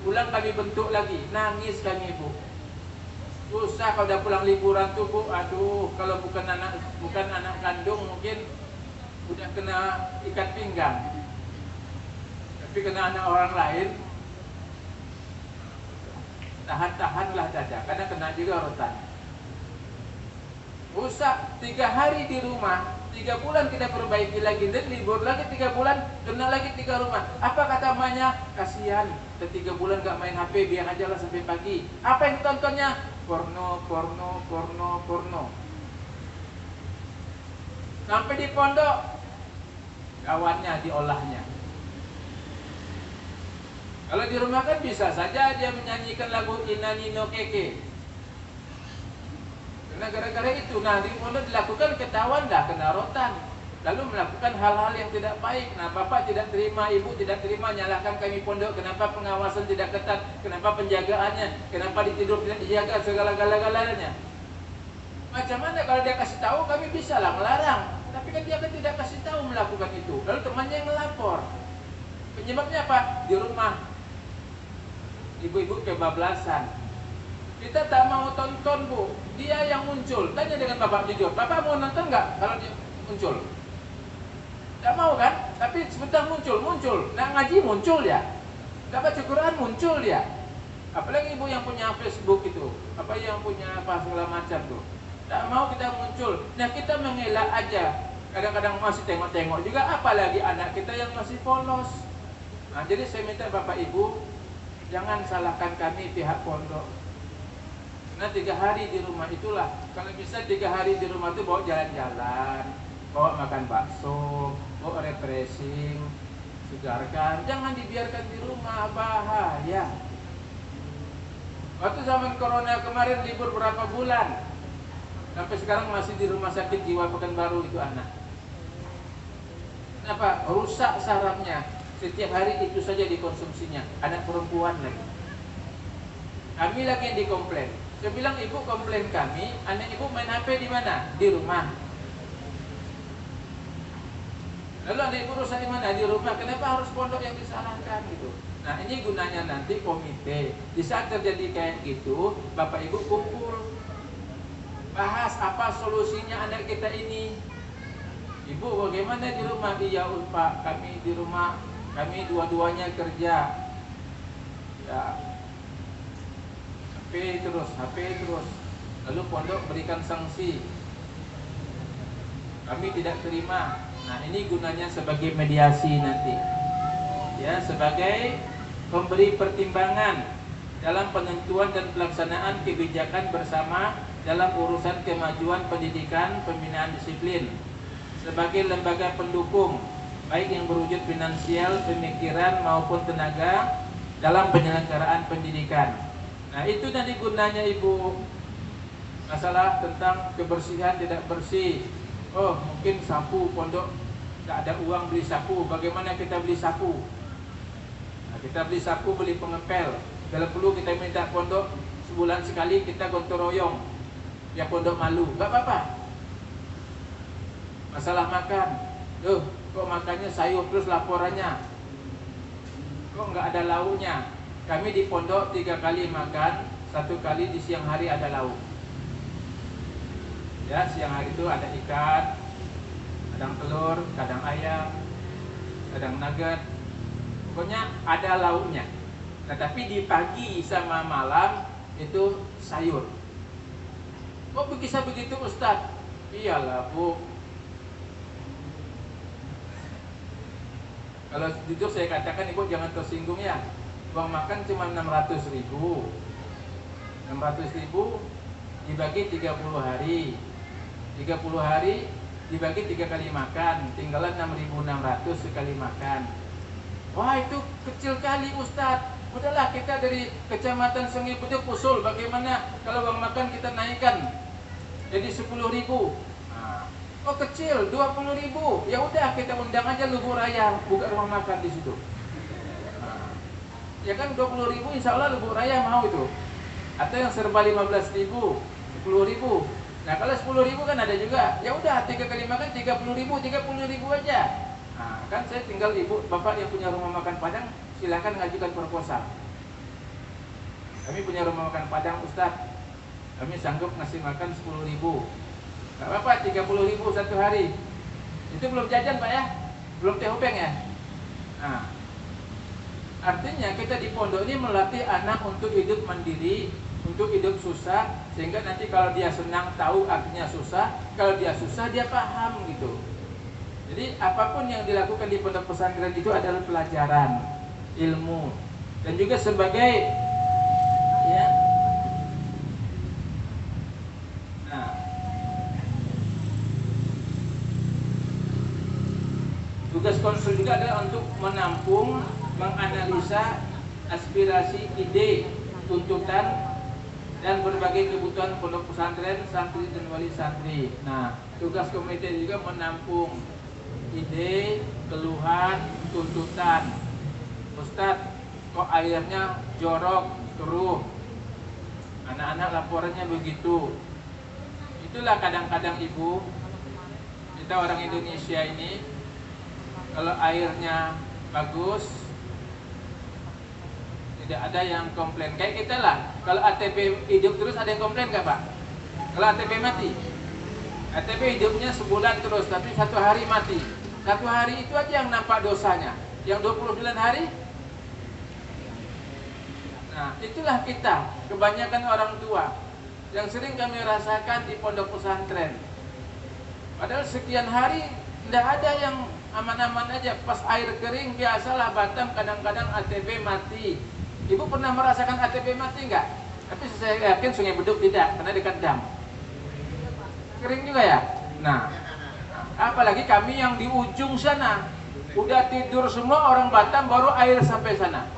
Pulang kami bentuk lagi, nangis kami Bu. Susah kalau udah pulang liburan tuh Bu, aduh, kalau bukan anak kandung mungkin udah kena ikat pinggang. Tapi kena anak orang lain, tahan-tahanlah dada, karena kena juga rotan. Rusak 3 hari di rumah, 3 bulan kita perbaiki lagi, dan libur lagi 3 bulan, kena lagi 3 rumah. Apa kata emaknya? Kasihan, 3 bulan gak main HP, biar aja lah sampai pagi. Apa yang ditontonnya? Porno. Sampai di pondok, kawannya diolahnya. Kalau di rumah kan bisa saja dia menyanyikan lagu Ina Nino Keke. Karena gara-gara itu, nah di pondok dilakukan, ketahuan dah kena rotan. Lalu melakukan hal-hal yang tidak baik. Nah, Bapak tidak terima, Ibu tidak terima, nyalahkan kami pondok. Kenapa pengawasan tidak ketat? Kenapa penjagaannya? Kenapa ditidur tidak dijaga, segala-galanya? Macam mana kalau dia kasih tahu, kami bisa lah melarang. Tapi kan dia kan tidak kasih tahu melakukan itu. Lalu temannya yang melapor. Penyebabnya apa? Di rumah ibu-ibu kebablasan. Kita tak mau tonton Bu, dia yang muncul. Tanya dengan Bapak jujur, Bapak mau nonton nggak kalau dia muncul? Tak mau kan? Tapi sebentar muncul. Nak ngaji muncul ya. Tak baca Quran muncul dia. Apalagi ibu yang punya Facebook itu, apa yang punya apa segala macam tuh. Tak mau kita muncul. Nah, kita mengelak aja. Kadang-kadang masih tengok-tengok juga, apalagi anak kita yang masih polos. Nah, jadi saya minta Bapak Ibu, jangan salahkan kami pihak pondok. Nah, 3 hari di rumah itulah. Kalau bisa 3 hari di rumah itu bawa jalan-jalan, bawa makan bakso, bawa refreshing, segarkan. Jangan dibiarkan di rumah, bahaya. Waktu zaman corona kemarin libur berapa bulan, sampai sekarang masih di rumah sakit jiwa Pekanbaru itu anak. Kenapa? Rusak sarafnya. Setiap hari itu saja dikonsumsinya. Anak perempuan lagi. Kami lagi yang dikomplain. Saya bilang, Ibu komplain kami, anak Ibu main HP di mana? Di rumah. Lalu anak Ibu rusak di mana? Di rumah. Kenapa harus pondok yang disalahkan gitu? Nah, ini gunanya nanti komite. Di saat terjadi kayak gitu, Bapak Ibu kumpul, bahas apa solusinya anak kita ini. Ibu bagaimana di rumah? Iya Pak, kami di rumah, kami dua-duanya kerja. Ya, HP terus. Lalu pondok berikan sanksi. Kami tidak terima. Nah, ini gunanya sebagai mediasi nanti. Ya, sebagai pemberi pertimbangan dalam penentuan dan pelaksanaan kebijakan bersama dalam urusan kemajuan pendidikan, pembinaan disiplin. Sebagai lembaga pendukung, baik yang berwujud finansial, pemikiran maupun tenaga dalam penyelenggaraan pendidikan. Nah, itu nanti gunanya Ibu. Masalah tentang kebersihan tidak bersih. Oh, mungkin sapu pondok tidak ada uang beli sapu. Bagaimana kita beli sapu? Nah, kita beli sapu, beli pengepel. Kalau perlu kita minta pondok sebulan sekali kita gotong royong ya pondok malu, nggak apa-apa. Masalah makan, kok makannya sayur terus laporannya, kok nggak ada lauknya. Kami di pondok 3 kali makan, 1 kali di siang hari ada lauk. Ya, siang hari itu ada ikan, kadang telur, kadang ayam, kadang nugget, pokoknya ada lauknya. Nah, tapi di pagi sama malam itu sayur. Kok bisa begitu Ustadz? Iyalah Bu, kalau jujur saya katakan Ibu jangan tersinggung ya. Uang makan cuma 600.000. 600.000 dibagi 30 hari. 30 hari dibagi 3 kali makan, tinggalan 6.600 sekali makan. Wah, itu kecil kali Ustadz. Udahlah, kita dari Kecamatan Sungai Buduk usul bagaimana kalau uang makan kita naikkan jadi 10.000. Oh kecil, 20.000. Ya udah kita undang aja Lubu Raya buka rumah makan di situ. Ya kan 20.000 insya Allah Lubu Raya mau itu. Atau yang serba 15.000, 10.000. Nah kalau 10.000 kan ada juga. Ya udah 3 kali makan 30.000 aja. Nah, kan saya tinggal ibu bapak yang punya rumah makan Padang, silakan ngajukan proposal. Kami punya rumah makan Padang Ustadz, kami sanggup ngasih makan 10.000. Gak apa-apa, 30.000 satu hari. Itu belum jajan Pak ya, belum teh hupeng ya. Nah, artinya kita di pondok ini melatih anak untuk hidup mandiri, untuk hidup susah, sehingga nanti kalau dia senang tahu artinya susah, kalau dia susah dia paham gitu. Jadi apapun yang dilakukan di pondok pesantren itu adalah pelajaran, ilmu, dan juga sebagai ya. Nah, tugas konsul juga adalah untuk menampung, menganalisa aspirasi, ide, tuntutan dan berbagai kebutuhan pondok pesantren, santri dan wali santri. Nah, tugas komite juga menampung ide, keluhan, tuntutan. Ustadz, kok airnya jorok, keruh, anak-anak laporannya begitu. Itulah kadang-kadang ibu, kita orang Indonesia ini, kalau airnya bagus, tidak ada yang komplain. Kayak kita lah, kalau ATP hidup terus ada yang komplain gak Pak? Kalau ATP mati, ATP hidupnya sebulan terus, tapi 1 hari mati. 1 hari itu aja yang nampak dosanya. Yang 29 hari, nah itulah kita, kebanyakan orang tua yang sering kami rasakan di pondok pesantren. Padahal sekian hari tidak ada yang aman-aman aja. Pas air kering biasalah Batam kadang-kadang ATP mati. Ibu pernah merasakan ATP mati enggak? Tapi saya yakin Sungai Beduk tidak, karena dekat dam. Kering juga ya. Nah, apalagi kami yang di ujung sana, udah tidur semua orang Batam baru air sampai sana.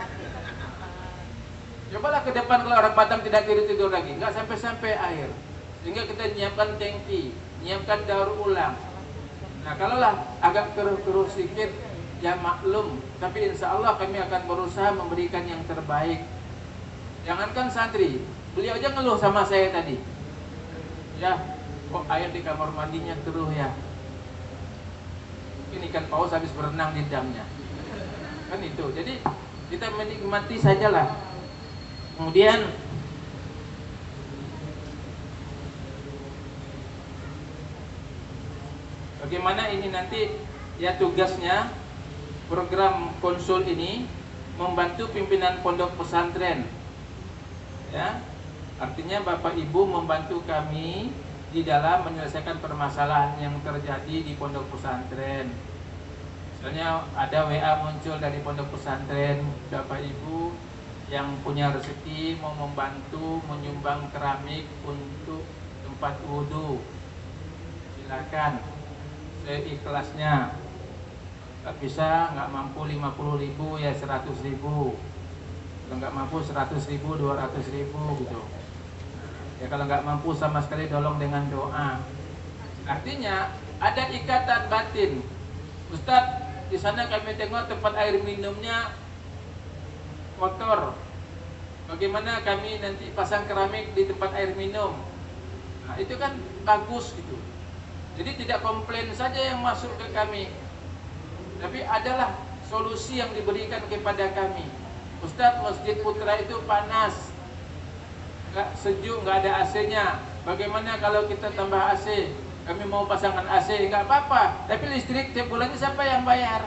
Cobalah ke depan kalau orang Batam tidak tidur lagi, nggak sampai air. Sehingga kita nyiapkan tangki, nyiapkan daur ulang. Nah, kalaulah agak keruh-keruh sedikit, ya maklum. Tapi insya Allah kami akan berusaha memberikan yang terbaik. Jangankan santri, beliau aja ngeluh sama saya tadi. Ya, kok air di kamar mandinya keruh ya. Mungkin ikan paus habis berenang di damnya. Kan itu. Jadi kita menikmati sajalah. Kemudian bagaimana ini nanti ya tugasnya program konsul ini membantu pimpinan pondok pesantren. Ya. Artinya Bapak Ibu membantu kami di dalam menyelesaikan permasalahan yang terjadi di pondok pesantren. Misalnya ada WA muncul dari pondok pesantren, Bapak Ibu yang punya rezeki mau membantu menyumbang keramik untuk tempat wudhu, silakan, seikhlasnya. Nggak bisa, nggak mampu 50.000 ya 100.000. Kalau nggak mampu 100.000, 200.000 gitu. Ya kalau nggak mampu sama sekali tolong dengan doa. Artinya ada ikatan batin. Ustadz, di sana kami tengok tempat air minumnya kotor. Bagaimana kami nanti pasang keramik di tempat air minum. Nah, itu kan bagus gitu. Jadi tidak komplain saja yang masuk ke kami, tapi adalah solusi yang diberikan kepada kami. Ustadz, Masjid Putra itu panas, nggak sejuk, nggak ada AC-nya. Bagaimana kalau kita tambah AC? Kami mau pasangkan AC, nggak apa-apa. Tapi listrik tiap bulannya siapa yang bayar?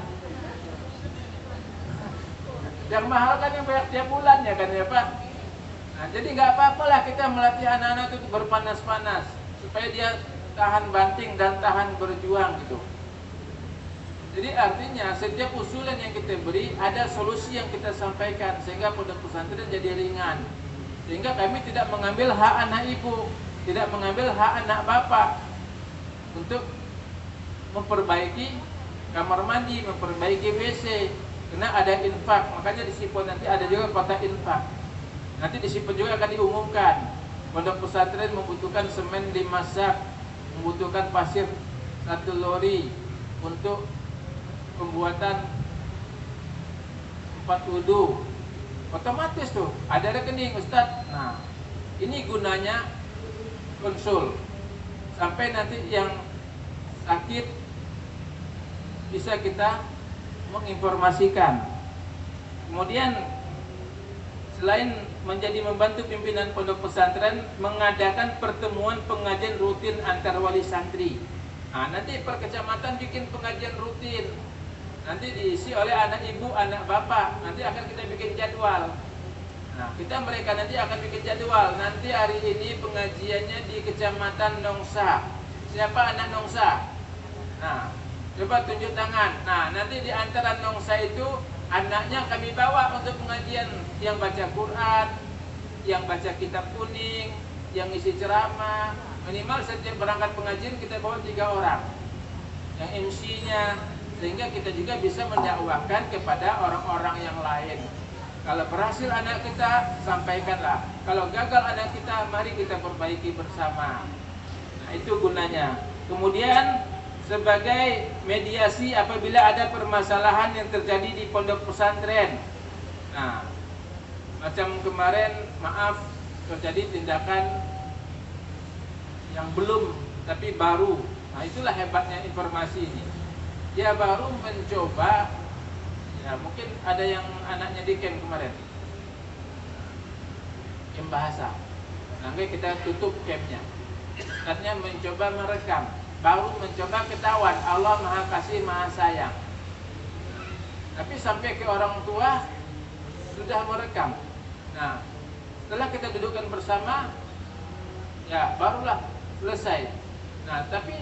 Yang mahal kan yang bayar tiap bulan ya kan ya Pak. Nah, jadi nggak apa-apalah kita melatih anak-anak itu berpanas-panas supaya dia tahan banting dan tahan berjuang gitu. Jadi artinya setiap usulan yang kita beri ada solusi yang kita sampaikan sehingga pondok pesantren jadi ringan. Sehingga kami tidak mengambil hak anak ibu, tidak mengambil hak anak bapak untuk memperbaiki kamar mandi, memperbaiki WC. Karena ada infak, makanya di Sipon nanti ada juga kota infak. Nanti di Sipon juga akan diumumkan pondok pesantren membutuhkan semen 5 sak, membutuhkan pasir 1 lori untuk pembuatan 4 wudu. Otomatis tuh ada rekening Ustadz. Nah, ini gunanya konsul sampai nanti yang sakit bisa kita menginformasikan. Kemudian selain menjadi membantu pimpinan pondok pesantren, mengadakan pertemuan pengajian rutin antar wali santri. Nah, nanti per kecamatan bikin pengajian rutin. Nanti diisi oleh anak ibu, anak bapak. Nanti akan kita bikin jadwal. Nah, mereka nanti akan bikin jadwal. Nanti hari ini pengajiannya di kecamatan Nongsa. Siapa anak Nongsa? Nah, coba tunjuk tangan. Nah, nanti di antara Nongsa itu anaknya kami bawa untuk pengajian, yang baca Quran, yang baca kitab kuning, yang isi ceramah. Minimal setiap berangkat pengajian kita bawa 3 orang yang MC-nya, sehingga kita juga bisa mendakwahkan kepada orang-orang yang lain. Kalau berhasil anak kita, sampaikanlah. Kalau gagal anak kita, mari kita perbaiki bersama. Nah, itu gunanya. Kemudian sebagai mediasi apabila ada permasalahan yang terjadi di pondok pesantren. Nah, macam kemarin, maaf, terjadi tindakan yang belum tapi baru. Nah, itulah hebatnya informasi ini. Dia baru mencoba, ya mungkin ada yang anaknya di camp kemarin, camp bahasa. Nanti kita tutup campnya. Katanya mencoba merekam. Baru mencoba ketahuan Allah Maha Kasih Maha Sayang. Tapi sampai ke orang tua sudah merekam. Nah, setelah kita dudukkan bersama, ya barulah selesai. Nah, tapi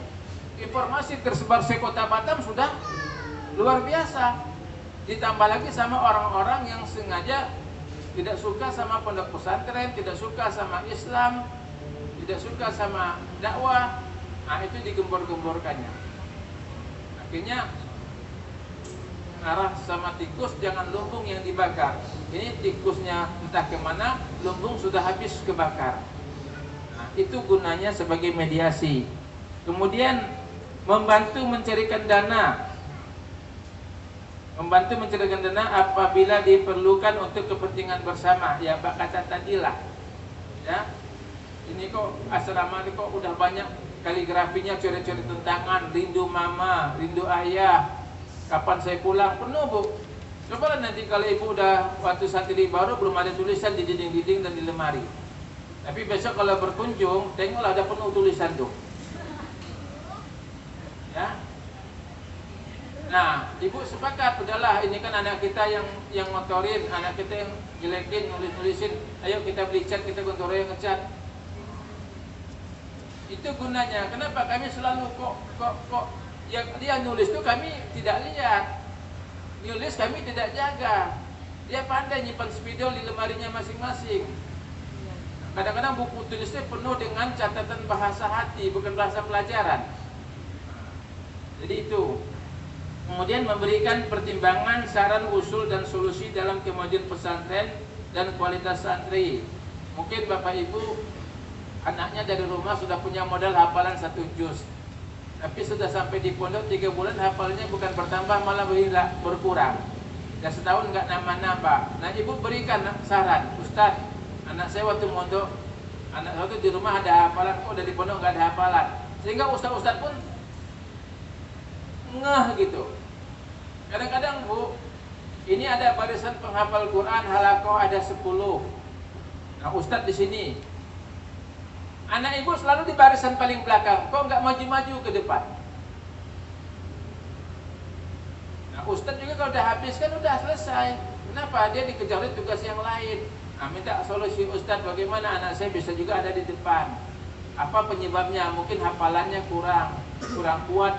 informasi tersebar sekota Batam sudah luar biasa. Ditambah lagi sama orang-orang yang sengaja tidak suka sama pondok pesantren, tidak suka sama Islam, tidak suka sama dakwah. Nah, itu digembor-gemborkannya. Akhirnya arah sama tikus, jangan lumbung yang dibakar. Ini tikusnya entah kemana, lumbung sudah habis kebakar. Nah, itu gunanya sebagai mediasi. Kemudian membantu mencarikan dana. Membantu mencarikan dana apabila diperlukan untuk kepentingan bersama. Ya, Pak kata tadilah. Ya. Ini kok asrama ini kok udah banyak kaligrafinya, coret-coret tentangan, rindu mama, rindu ayah, kapan saya pulang, penuh Bu. Coba nanti kalau ibu udah waktu santri baru belum ada tulisan di dinding-dinding dan di lemari. Tapi besok kalau berkunjung, tengoklah ada penuh tulisan tuh. Ya. Nah, ibu sepakat, udahlah ini kan anak kita yang ngotorin, anak kita yang jelekin, nulis-nulisin, ayo kita beli cat, kita gontor yang ngecat. Itu gunanya. Kenapa kami selalu kok yang dia nulis itu kami tidak lihat. Nulis kami tidak jaga. Dia pandai nyimpan spidol di lemarinya masing-masing. Kadang-kadang buku tulisnya penuh dengan catatan bahasa hati, bukan bahasa pelajaran. Jadi itu. Kemudian memberikan pertimbangan, saran, usul dan solusi dalam kemajuan pesantren dan kualitas santri. Mungkin Bapak Ibu anaknya dari rumah sudah punya modal hafalan 1 juz, tapi sudah sampai di pondok 3 bulan hafalannya bukan bertambah malah berkurang. Dan setahun nggak nambah-nambah. Nah ibu berikan saran, Ustaz, anak saya waktu mondok, anak saya waktu di rumah ada hafalan, kok dari pondok nggak ada hafalan. Sehingga ustaz-ustaz pun ngeh gitu. Kadang-kadang Bu, ini ada barisan penghafal Quran, halakoh ada 10. Nah ustaz di sini, anak ibu selalu di barisan paling belakang, kok nggak maju-maju ke depan? Nah ustaz juga kalau udah habis kan udah selesai. Kenapa? Dia dikejar tugas yang lain. Nah minta solusi ustaz, bagaimana anak saya bisa juga ada di depan? Apa penyebabnya? Mungkin hafalannya kurang kuat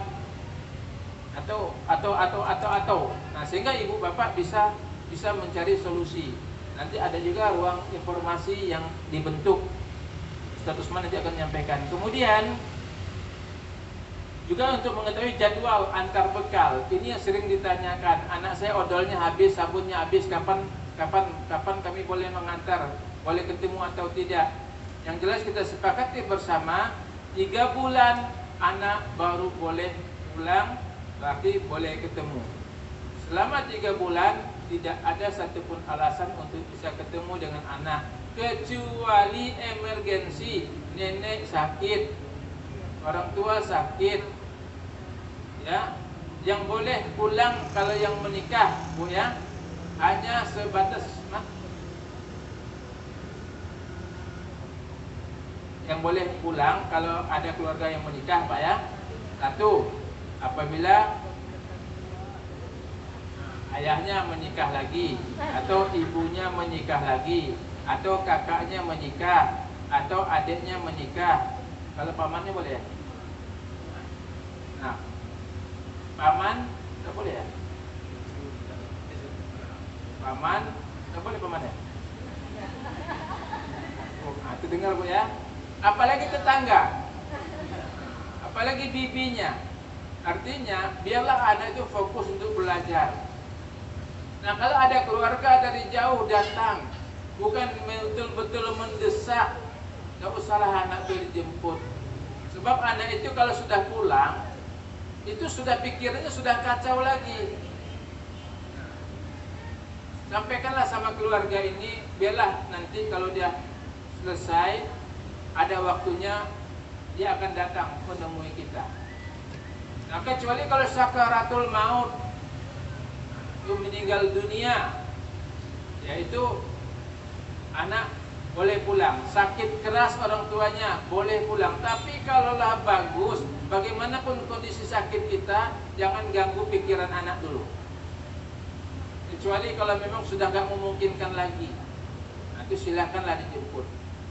atau. Nah sehingga ibu bapak bisa mencari solusi. Nanti ada juga ruang informasi yang dibentuk. Ustaz Usman nanti akan menyampaikan. Kemudian juga untuk mengetahui jadwal antar bekal. Ini yang sering ditanyakan. Anak saya odolnya habis, sabunnya habis, kapan kami boleh mengantar, boleh ketemu atau tidak. Yang jelas kita sepakati bersama 3 bulan anak baru boleh pulang, berarti boleh ketemu. Selama 3 bulan tidak ada satupun alasan untuk bisa ketemu dengan anak, kecuali emergensi, nenek sakit, orang tua sakit, ya. Yang boleh pulang kalau yang menikah, Bu ya, hanya sebatas yang boleh pulang kalau ada keluarga yang menikah, Pak ya. 1, apabila ayahnya menikah lagi, atau ibunya menikah lagi, atau kakaknya menikah, atau adiknya menikah. Kalau pamannya boleh ya? Nah, paman nggak boleh ya? Paman nggak boleh paman ya? Nah, itu dengar Bu ya. Apalagi tetangga, apalagi bibinya. Artinya biarlah anak itu fokus untuk belajar. Nah kalau ada keluarga dari jauh datang, bukan betul-betul mendesak, nggak usahlah anak itu dijemput. Sebab anak itu kalau sudah pulang, itu sudah pikirannya sudah kacau lagi. Sampaikanlah sama keluarga ini, biarlah nanti kalau dia selesai, ada waktunya dia akan datang menemui kita. Nah kecuali kalau sakaratul maut, itu meninggal dunia, yaitu anak boleh pulang. Sakit keras orang tuanya boleh pulang. Tapi kalaulah bagus, bagaimanapun kondisi sakit kita, jangan ganggu pikiran anak dulu. Kecuali kalau memang sudah gak memungkinkan lagi, nanti silakanlah dijemput.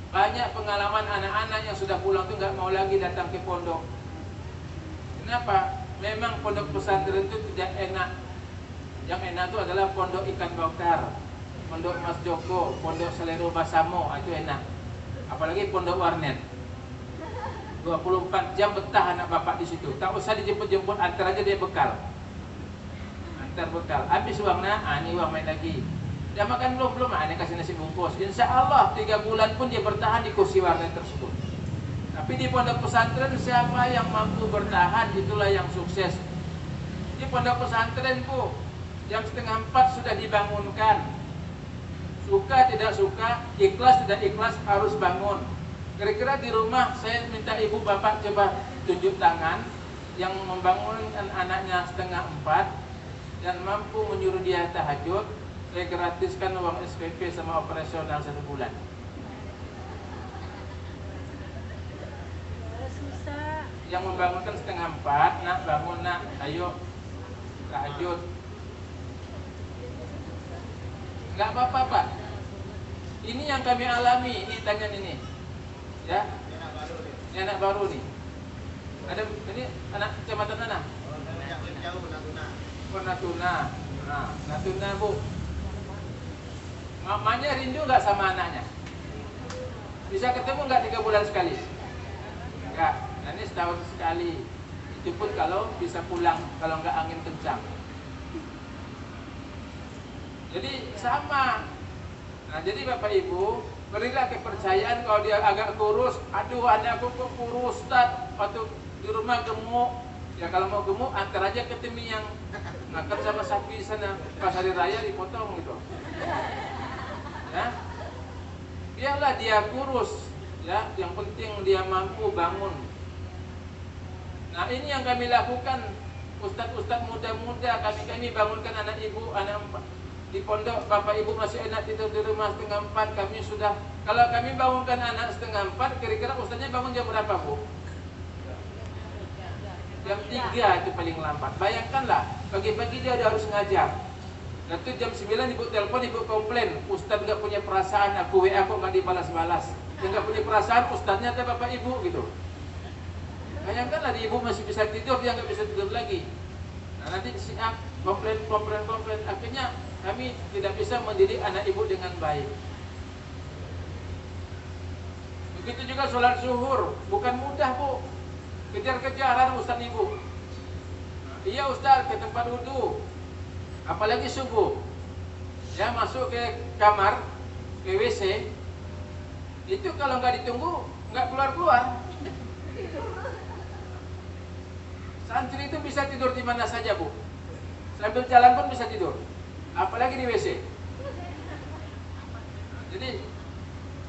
Banyak pengalaman anak-anak yang sudah pulang itu nggak mau lagi datang ke pondok. Kenapa? Memang pondok pesantren itu tidak enak. Yang enak itu adalah pondok ikan bakar, pondok Mas Joko, pondok Selero Basamo, itu enak. Apalagi pondok warnet. 24 jam betah anak bapak di situ. Tak usah dijemput-jemput, antar aja dia bekal. Antar bekal. Habis uangnya, ini uang main lagi. Dia makan belum, ini kasih nasi bungkus. Insya Allah 3 bulan pun dia bertahan di kursi warnet tersebut. Tapi di pondok pesantren siapa yang mampu bertahan, itulah yang sukses. Di pondok pesantren Bu, jam 3:30 sudah dibangunkan. Suka tidak suka, ikhlas tidak ikhlas harus bangun. Kira-kira di rumah saya minta ibu bapak coba tunjuk tangan yang membangunkan anaknya 3:30 dan mampu menyuruh dia tahajud. Saya gratiskan uang SPP sama operasional 1 bulan. Susah. Yang membangunkan 3:30, nak bangun nak, ayo tahajud. Enggak apa-apa Pak. Ini yang kami alami, ini tangan ini, ya. Ini anak baru nih. Ada ini anak kecamatan mana? Oh Natuna. Nah, Natuna Bu. Mamanya rindu nggak sama anaknya? Bisa ketemu nggak 3 bulan sekali? Enggak, nah ini setahun sekali. Itu pun kalau bisa pulang, kalau nggak angin kencang. Jadi sama. Nah jadi Bapak Ibu, berilah kepercayaan kalau dia agak kurus. Aduh anakku kok kurus Ustaz, waktu di rumah gemuk. Ya kalau mau gemuk antar aja ke tim yang akan sama sapi sana pas hari raya dipotong gitu. Ya, biarlah dia kurus, ya, yang penting dia mampu bangun. Nah ini yang kami lakukan, ustadz-ustadz muda-muda, kami bangunkan anak ibu, anak di pondok, bapak ibu masih enak tidur di rumah 3:30, kami sudah, kalau kami bangunkan anak 3:30, kira-kira ustadznya bangun jam berapa bu? Jam 3 itu paling lambat. Bayangkanlah, pagi-pagi dia harus ngajar. Nanti jam 9 ibu telepon, ibu komplain, ustadz gak punya perasaan, aku WA kok gak dibalas-balas. Yang gak punya perasaan ustadznya atau bapak ibu gitu. Bayangkanlah di ibu masih bisa tidur, dia nggak bisa tidur lagi. Nah nanti siap komplain. Akhirnya kami tidak bisa mendidik anak ibu dengan baik. Begitu juga sholat zuhur, bukan mudah bu. Kejar-kejaran ustaz ibu. Iya ustaz, ke tempat wudhu. Apalagi subuh. Ya masuk ke kamar, ke WC. Itu kalau nggak ditunggu, nggak keluar-keluar. Santri itu bisa tidur di mana saja bu, sambil jalan pun bisa tidur, apalagi di WC. Jadi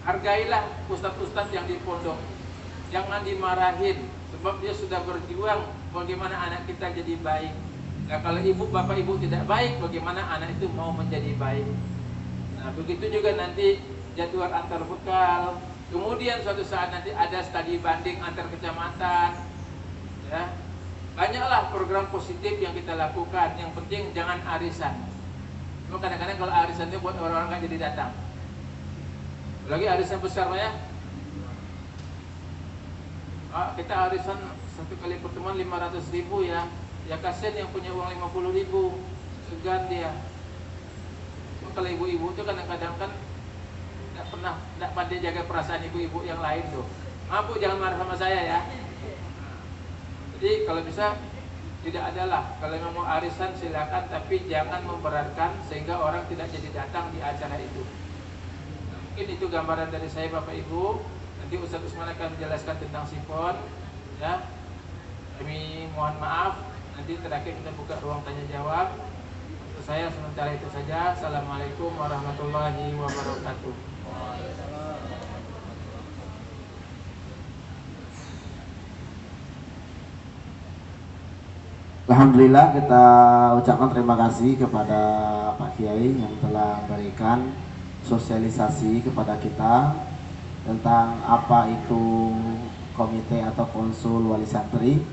hargailah ustadz-ustadz yang di pondok, jangan dimarahin, sebab dia sudah berjuang bagaimana anak kita jadi baik. Nah kalau ibu bapak ibu tidak baik, bagaimana anak itu mau menjadi baik? Nah begitu juga nanti jadwal antar bekal, kemudian suatu saat nanti ada studi banding antar kecamatan, ya. Banyaklah program positif yang kita lakukan. Yang penting jangan arisan. Cuma kadang-kadang kalau arisan itu buat orang-orang kan jadi datang. Lagi arisan besar ya. Kita arisan satu kali pertemuan 500.000 ya. Ya kasihan yang punya uang 50.000. Segan dia. Cuma kalau ibu-ibu itu kadang-kadang kan tidak pandai jaga perasaan ibu-ibu yang lain tuh. Maaf bu, jangan marah sama saya ya. Jadi kalau bisa tidak adalah, kalau memang mau arisan silakan, tapi jangan memberatkan sehingga orang tidak jadi datang di acara itu. Nah, mungkin itu gambaran dari saya Bapak Ibu. Nanti Ustaz Usman akan menjelaskan tentang sifon, ya. Kami mohon maaf. Nanti terakhir kita buka ruang tanya jawab. Untuk saya sementara itu saja. Assalamualaikum warahmatullahi wabarakatuh. Alhamdulillah, kita ucapkan terima kasih kepada Pak Kiai yang telah memberikan sosialisasi kepada kita tentang apa itu komite atau konsul wali santri,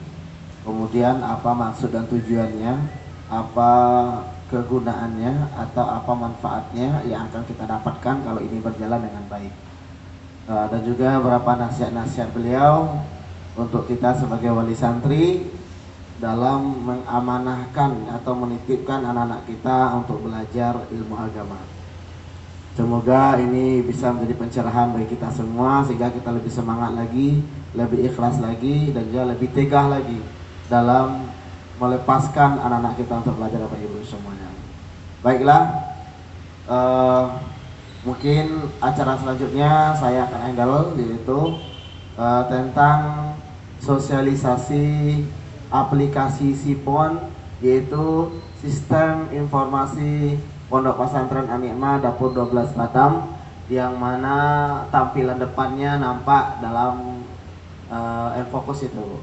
kemudian apa maksud dan tujuannya, apa kegunaannya atau apa manfaatnya yang akan kita dapatkan kalau ini berjalan dengan baik, dan juga beberapa nasihat-nasihat beliau untuk kita sebagai wali santri dalam mengamanahkan atau menitipkan anak-anak kita untuk belajar ilmu agama. Semoga ini bisa menjadi pencerahan bagi kita semua sehingga kita lebih semangat lagi, lebih ikhlas lagi, dan juga lebih tegah lagi dalam melepaskan anak-anak kita untuk belajar Bapak Ibu semuanya. Baiklah, mungkin acara selanjutnya saya akan handle, yaitu tentang sosialisasi aplikasi SIPON, yaitu Sistem Informasi Pondok Pesantren An-Ni'mah Dapur 12 Batam, yang mana tampilan depannya nampak dalam Enfokus itu.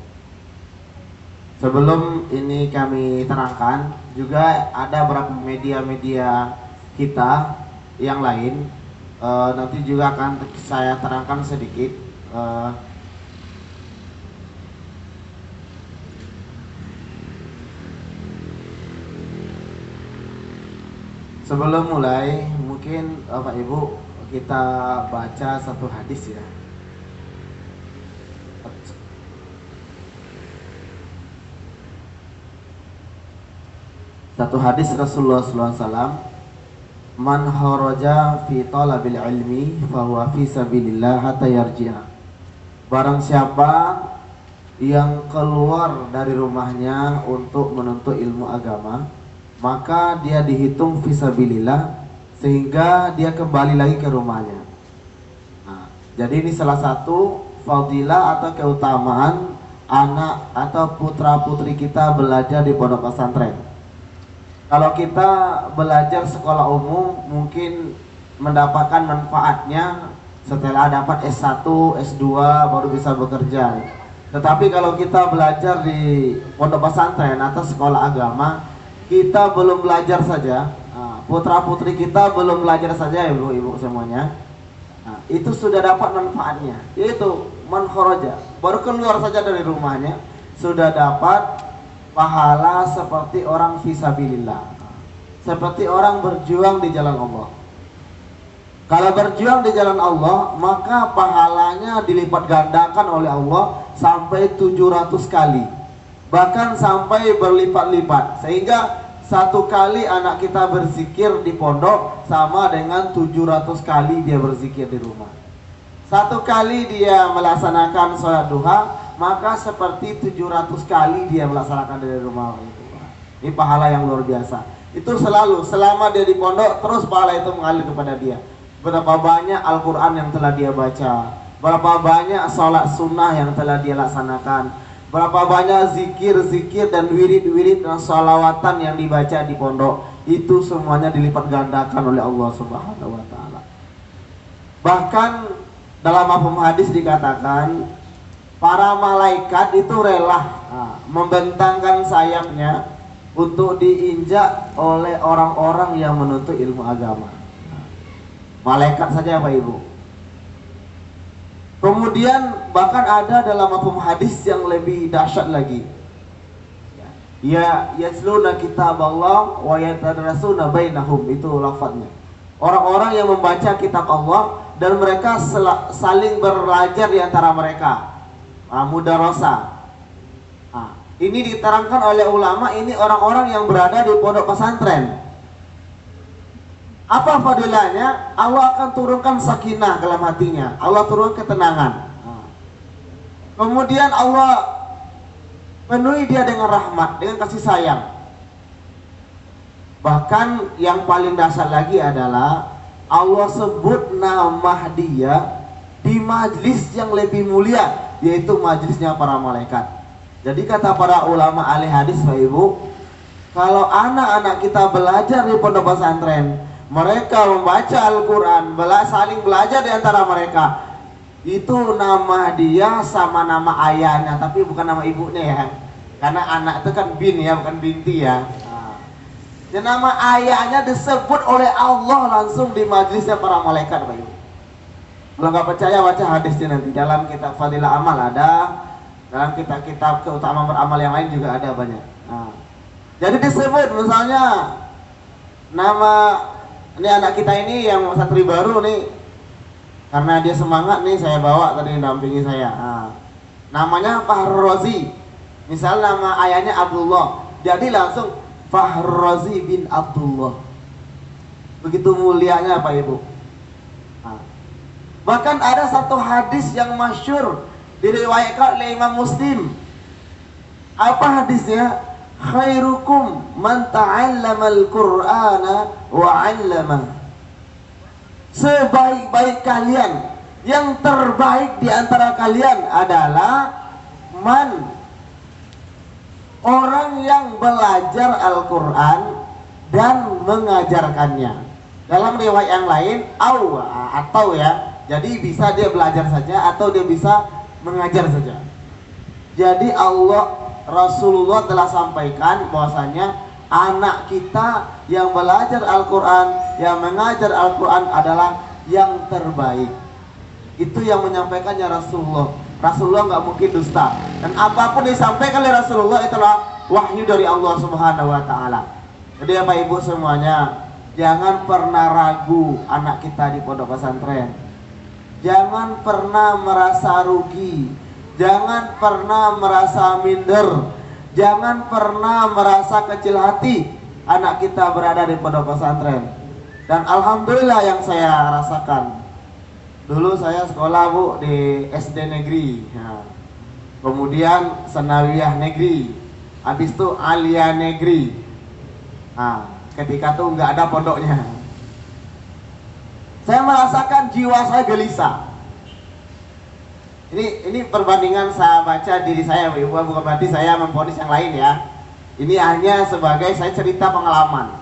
Sebelum ini kami terangkan, juga ada beberapa media-media kita yang lain, nanti juga akan saya terangkan sedikit. Sebelum mulai, mungkin Bapak Ibu kita baca satu hadis ya. Satu hadis Rasulullah SAW, man kharaja fi talabil ilmi fahuwa fi sabilillah hatta yarji'a. Barang siapa yang keluar dari rumahnya untuk menuntut ilmu agama, maka dia dihitung fisabilillah sehingga dia kembali lagi ke rumahnya. Nah, jadi ini salah satu fadilah atau keutamaan anak atau putra putri kita belajar di pondok pesantren. Kalau kita belajar sekolah umum mungkin mendapatkan manfaatnya setelah dapat S1, S2 baru bisa bekerja. Tetapi kalau kita belajar di pondok pesantren atau sekolah agama, kita belum belajar saja, putra putri kita belum belajar saja, ibu-ibu semuanya, itu sudah dapat manfaatnya, yaitu man kharaja, baru keluar saja dari rumahnya sudah dapat pahala seperti orang fisabilillah, seperti orang berjuang di jalan Allah. Kalau berjuang di jalan Allah, maka pahalanya dilipat gandakan oleh Allah sampai 700 kali, bahkan sampai berlipat-lipat, sehingga satu kali anak kita berzikir di pondok sama dengan 700 kali dia berzikir di rumah. Satu kali dia melaksanakan sholat duha, maka seperti 700 kali dia melaksanakan dari rumah itu. Ini pahala yang luar biasa. Itu selalu, selama dia di pondok, terus pahala itu mengalir kepada dia. Berapa banyak Al-Quran yang telah dia baca, berapa banyak sholat sunnah yang telah dia laksanakan, berapa banyak zikir-zikir dan wirid-wirid dan sholawatan yang dibaca di pondok. Itu semuanya dilipat gandakan oleh Allah Subhanahu wa ta'ala. Bahkan dalam mafhum hadis dikatakan, para malaikat itu rela membentangkan sayapnya untuk diinjak oleh orang-orang yang menuntut ilmu agama. Malaikat saja Bapak Ibu. Kemudian bahkan ada dalam mafhum hadis yang lebih dahsyat lagi. Ya yasluna kitab Allah wa yatadarasuna bainahum, itu lafadznya. Orang-orang yang membaca kitab Allah dan mereka saling belajar di antara mereka. Mudarasa. Ini diterangkan oleh ulama, ini orang-orang yang berada di pondok pesantren. Apa fadilahnya? Allah akan turunkan sakinah dalam hatinya, Allah turunkan ketenangan. Kemudian Allah penuhi dia dengan rahmat, dengan kasih sayang. Bahkan yang paling dasar lagi adalah Allah sebut nama dia di majlis yang lebih mulia, yaitu majlisnya para malaikat. Jadi kata para ulama ahli hadis Bapak Ibu, kalau anak-anak kita belajar di pondok pesantren, mereka membaca Al-Quran, saling belajar di antara mereka, itu nama dia sama nama ayahnya, tapi bukan nama ibunya ya, karena anak itu kan bin ya, bukan binti ya. Dan nama ayahnya disebut oleh Allah langsung di majlisnya para malaikat Bapak Ibu. Kalau nggak percaya baca hadisnya nanti, dalam kitab Fadilah Amal ada, dalam kitab-kitab keutamaan beramal yang lain juga ada banyak. Jadi disebut misalnya nama ini anak kita ini yang santri baru nih, karena dia semangat nih saya bawa tadi dampingi saya. Namanya Fahrozi. Misal nama ayahnya Abdullah, jadi langsung Fahrozi bin Abdullah. Begitu mulianya Pak Ibu. Bahkan ada satu hadis yang masyhur diriwayatkan oleh Imam Muslim. Apa hadisnya? Khairukum man ta'allamal Qur'ana wa 'allama. Sebaik-baik kalian, yang terbaik di antara kalian adalah man, orang yang belajar Al-Qur'an dan mengajarkannya. Dalam riwayat yang lain atau ya, jadi bisa dia belajar saja atau dia bisa mengajar saja. Jadi Rasulullah telah sampaikan bahwasanya anak kita yang belajar Al-Quran, yang mengajar Al-Quran adalah yang terbaik. Itu yang menyampaikannya Rasulullah. Rasulullah nggak mungkin dusta. Dan apapun disampaikan oleh Rasulullah itulah wahyu dari Allah Subhanahu Wa Taala. Jadi Bapak Ibu semuanya, jangan pernah ragu anak kita di pondok pesantren. Jangan pernah merasa rugi. Jangan pernah merasa minder, jangan pernah merasa kecil hati anak kita berada di pondok pesantren. Dan alhamdulillah yang saya rasakan, dulu saya sekolah Bu di SD negeri, kemudian Sanawiyah negeri, habis itu Alia negeri. Ketika itu nggak ada pondoknya, saya merasakan jiwa saya gelisah. Ini perbandingan saya baca diri saya, Ibu, bukan berarti saya memvonis yang lain ya. Ini hanya sebagai saya cerita pengalaman.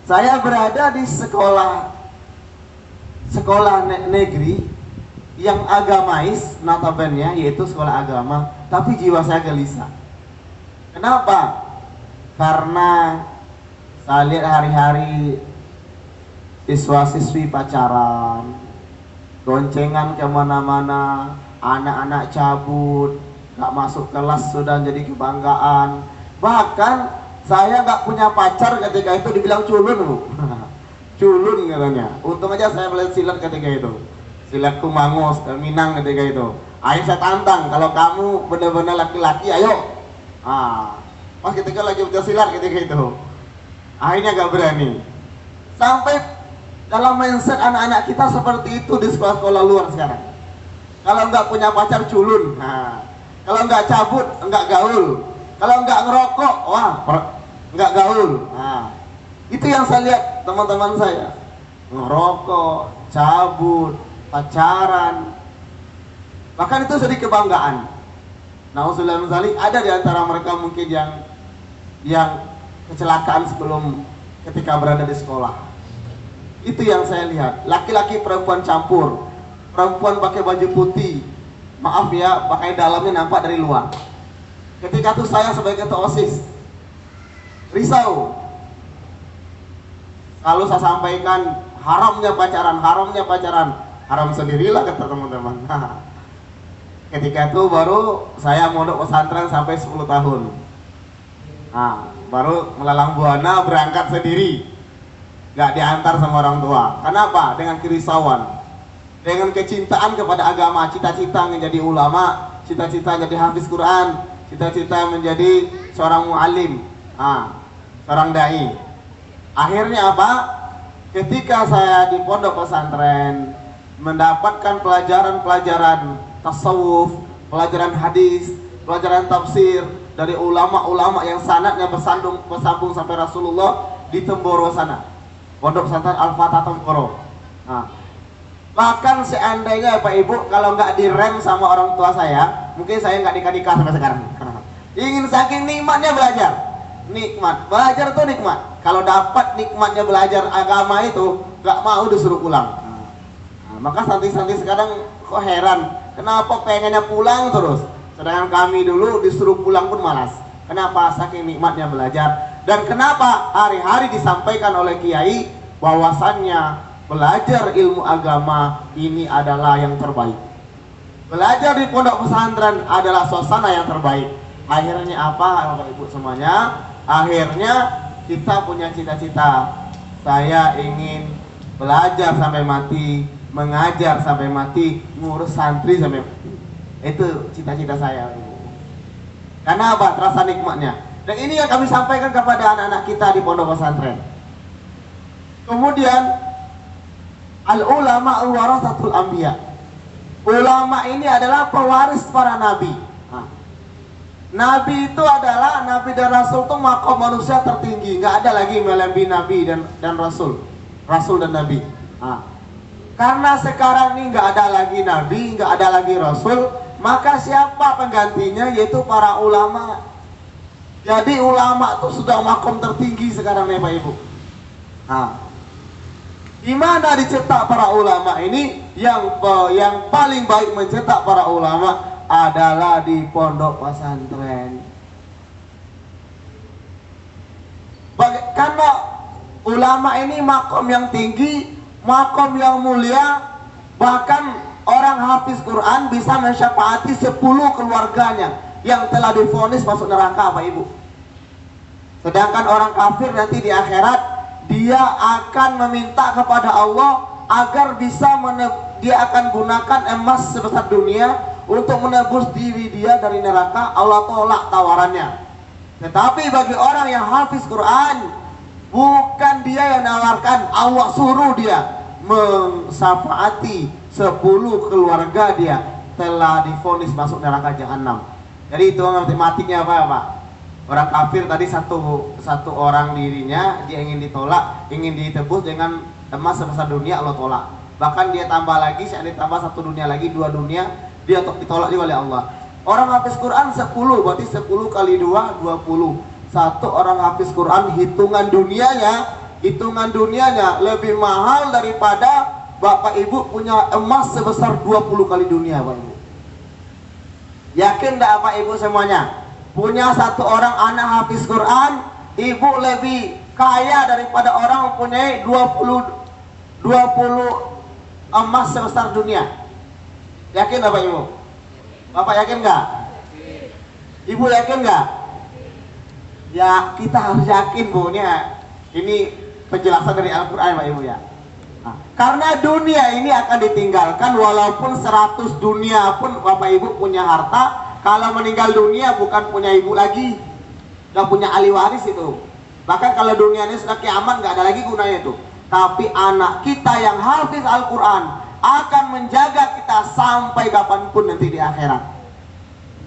Saya berada di sekolah negeri yang agamais notabene, yaitu sekolah agama, tapi jiwa saya gelisah. Kenapa? Karena saya lihat hari-hari siswa-siswi pacaran, goncengan kemana-mana, anak-anak cabut, gak masuk kelas sudah jadi kebanggaan. Bahkan saya gak punya pacar ketika itu dibilang culun, Bu. Culun katanya. Untung aja saya melihat silat ketika itu. Silat Kumangus dan Minang ketika itu. Ayo saya tantang, kalau kamu benar-benar laki-laki, ayo. Pas ketika lagi belajar silat ketika itu, akhirnya gak berani. Sampai dalam mindset anak-anak kita seperti itu di sekolah-sekolah luar sekarang. Kalau nggak punya pacar culun, kalau nggak cabut nggak gaul, kalau nggak ngerokok, wah nggak gaul. Itu yang saya lihat teman-teman saya, ngerokok, cabut, pacaran, bahkan itu jadi kebanggaan. Nauzubillah min dzalik, ada di antara mereka mungkin yang kecelakaan sebelum ketika berada di sekolah. Itu yang saya lihat, laki-laki perempuan campur, perempuan pakai baju putih, maaf ya, pakai dalamnya nampak dari luar. Ketika itu saya sebagai ketua OSIS risau. Kalau saya sampaikan haramnya pacaran, haram sendirilah kata teman-teman. Ketika itu baru saya mondok pesantren sampai 10 tahun. Baru melalang buana berangkat sendiri, gak diantar sama orang tua. Kenapa? Dengan kerisauan, dengan kecintaan kepada agama, cita-cita menjadi ulama, cita-cita menjadi hafiz Quran, cita-cita menjadi seorang mu'alim, seorang dai. Akhirnya apa? Ketika saya di pondok pesantren mendapatkan pelajaran-pelajaran tasawuf, pelajaran hadis, pelajaran tafsir dari ulama-ulama yang sanadnya bersambung sampai Rasulullah di Temboro sana, pondok pesantren Al-Fatah Temboro. Bahkan seandainya Pak Ibu kalau nggak direm sama orang tua saya, mungkin saya nggak nikah sampai sekarang. Ingin saking nikmatnya belajar, belajar tuh nikmat. Kalau dapat nikmatnya belajar agama itu, nggak mau disuruh pulang. Maka santri-santri sekarang kok heran, kenapa pengennya pulang terus, sedangkan kami dulu disuruh pulang pun malas. Kenapa? Saking nikmatnya belajar. Dan kenapa hari-hari disampaikan oleh kiai bahwasannya belajar ilmu agama ini adalah yang terbaik. Belajar di pondok pesantren adalah suasana yang terbaik. Akhirnya apa Bapak Ibu semuanya? Akhirnya kita punya cita-cita. Saya ingin belajar sampai mati, mengajar sampai mati, ngurus santri sampai mati. Itu cita-cita saya, Ibu. Karena apa? Terasa nikmatnya. Dan ini yang kami sampaikan kepada anak-anak kita di pondok pesantren. Kemudian al-ulama warasatul anbiya. Ulama ini adalah pewaris para nabi. Nabi itu adalah nabi dan rasul itu makom manusia tertinggi. Nggak ada lagi melebihi nabi dan rasul dan nabi. Karena sekarang ini nggak ada lagi nabi, nggak ada lagi rasul, maka siapa penggantinya? Yaitu para ulama. Jadi ulama itu sudah makom tertinggi sekarang nih Pak Ibu. Di mana dicetak para ulama ini? Yang paling baik mencetak para ulama adalah di pondok pesantren. Karena ulama ini makom yang tinggi, makom yang mulia, bahkan orang hafiz Quran bisa mensyafaati 10 keluarganya yang telah divonis masuk neraka Pak Ibu. Sedangkan orang kafir nanti di akhirat dia akan meminta kepada Allah agar bisa dia akan gunakan emas sebesar dunia untuk menebus diri dia dari neraka. Allah tolak tawarannya. Tetapi bagi orang yang hafiz Quran, bukan dia yang nawarkan, Allah suruh dia mensyafaati 10 keluarga dia telah divonis masuk neraka jahanam. Jadi itu matematiknya apa Pak? Orang kafir tadi satu orang dirinya dia ingin ditolak, ingin ditebus dengan emas sebesar dunia, Allah tolak. Bahkan dia tambah lagi, saya ditambah 1 dunia lagi, 2 dunia, dia ditolak juga oleh Allah. Orang hafiz Quran 10, berarti 10 kali 2, 20. Satu orang hafiz Quran hitungan dunianya lebih mahal daripada Bapak Ibu punya emas sebesar 20 kali dunia, Bapak Ibu. Yakin enggak Bapak Ibu semuanya? Punya satu orang anak hafiz Quran, ibu lebih kaya daripada orang mempunyai 20 emas sebesar dunia. Yakin Bapak Ibu? Bapak yakin nggak? Ibu yakin nggak? Ya kita harus yakin Bu. Ini penjelasan dari Al-Quran Bapak Ibu ya. Nah, karena dunia ini akan ditinggalkan, walaupun 100 dunia pun Bapak Ibu punya harta, kalau meninggal dunia bukan punya ibu lagi, nggak punya ahli waris itu. Bahkan kalau dunia ini sudah kiamat nggak ada lagi gunanya itu. Tapi anak kita yang hafiz Al-Quran akan menjaga kita sampai kapanpun nanti di akhirat.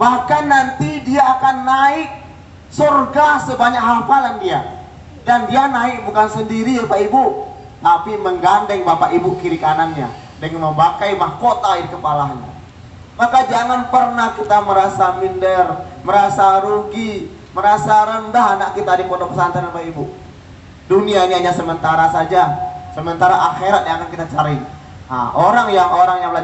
Bahkan nanti dia akan naik surga sebanyak hafalan dia. Dan dia naik bukan sendiri ya Pak Ibu, tapi menggandeng Bapak Ibu kiri kanannya dengan memakai mahkota di kepalanya. Maka jangan pernah kita merasa minder, merasa rugi, merasa rendah anak kita di pondok pesantren Bapak Ibu. Dunia ini hanya sementara saja, sementara akhirat yang akan kita cari. Nah, orang yang belajar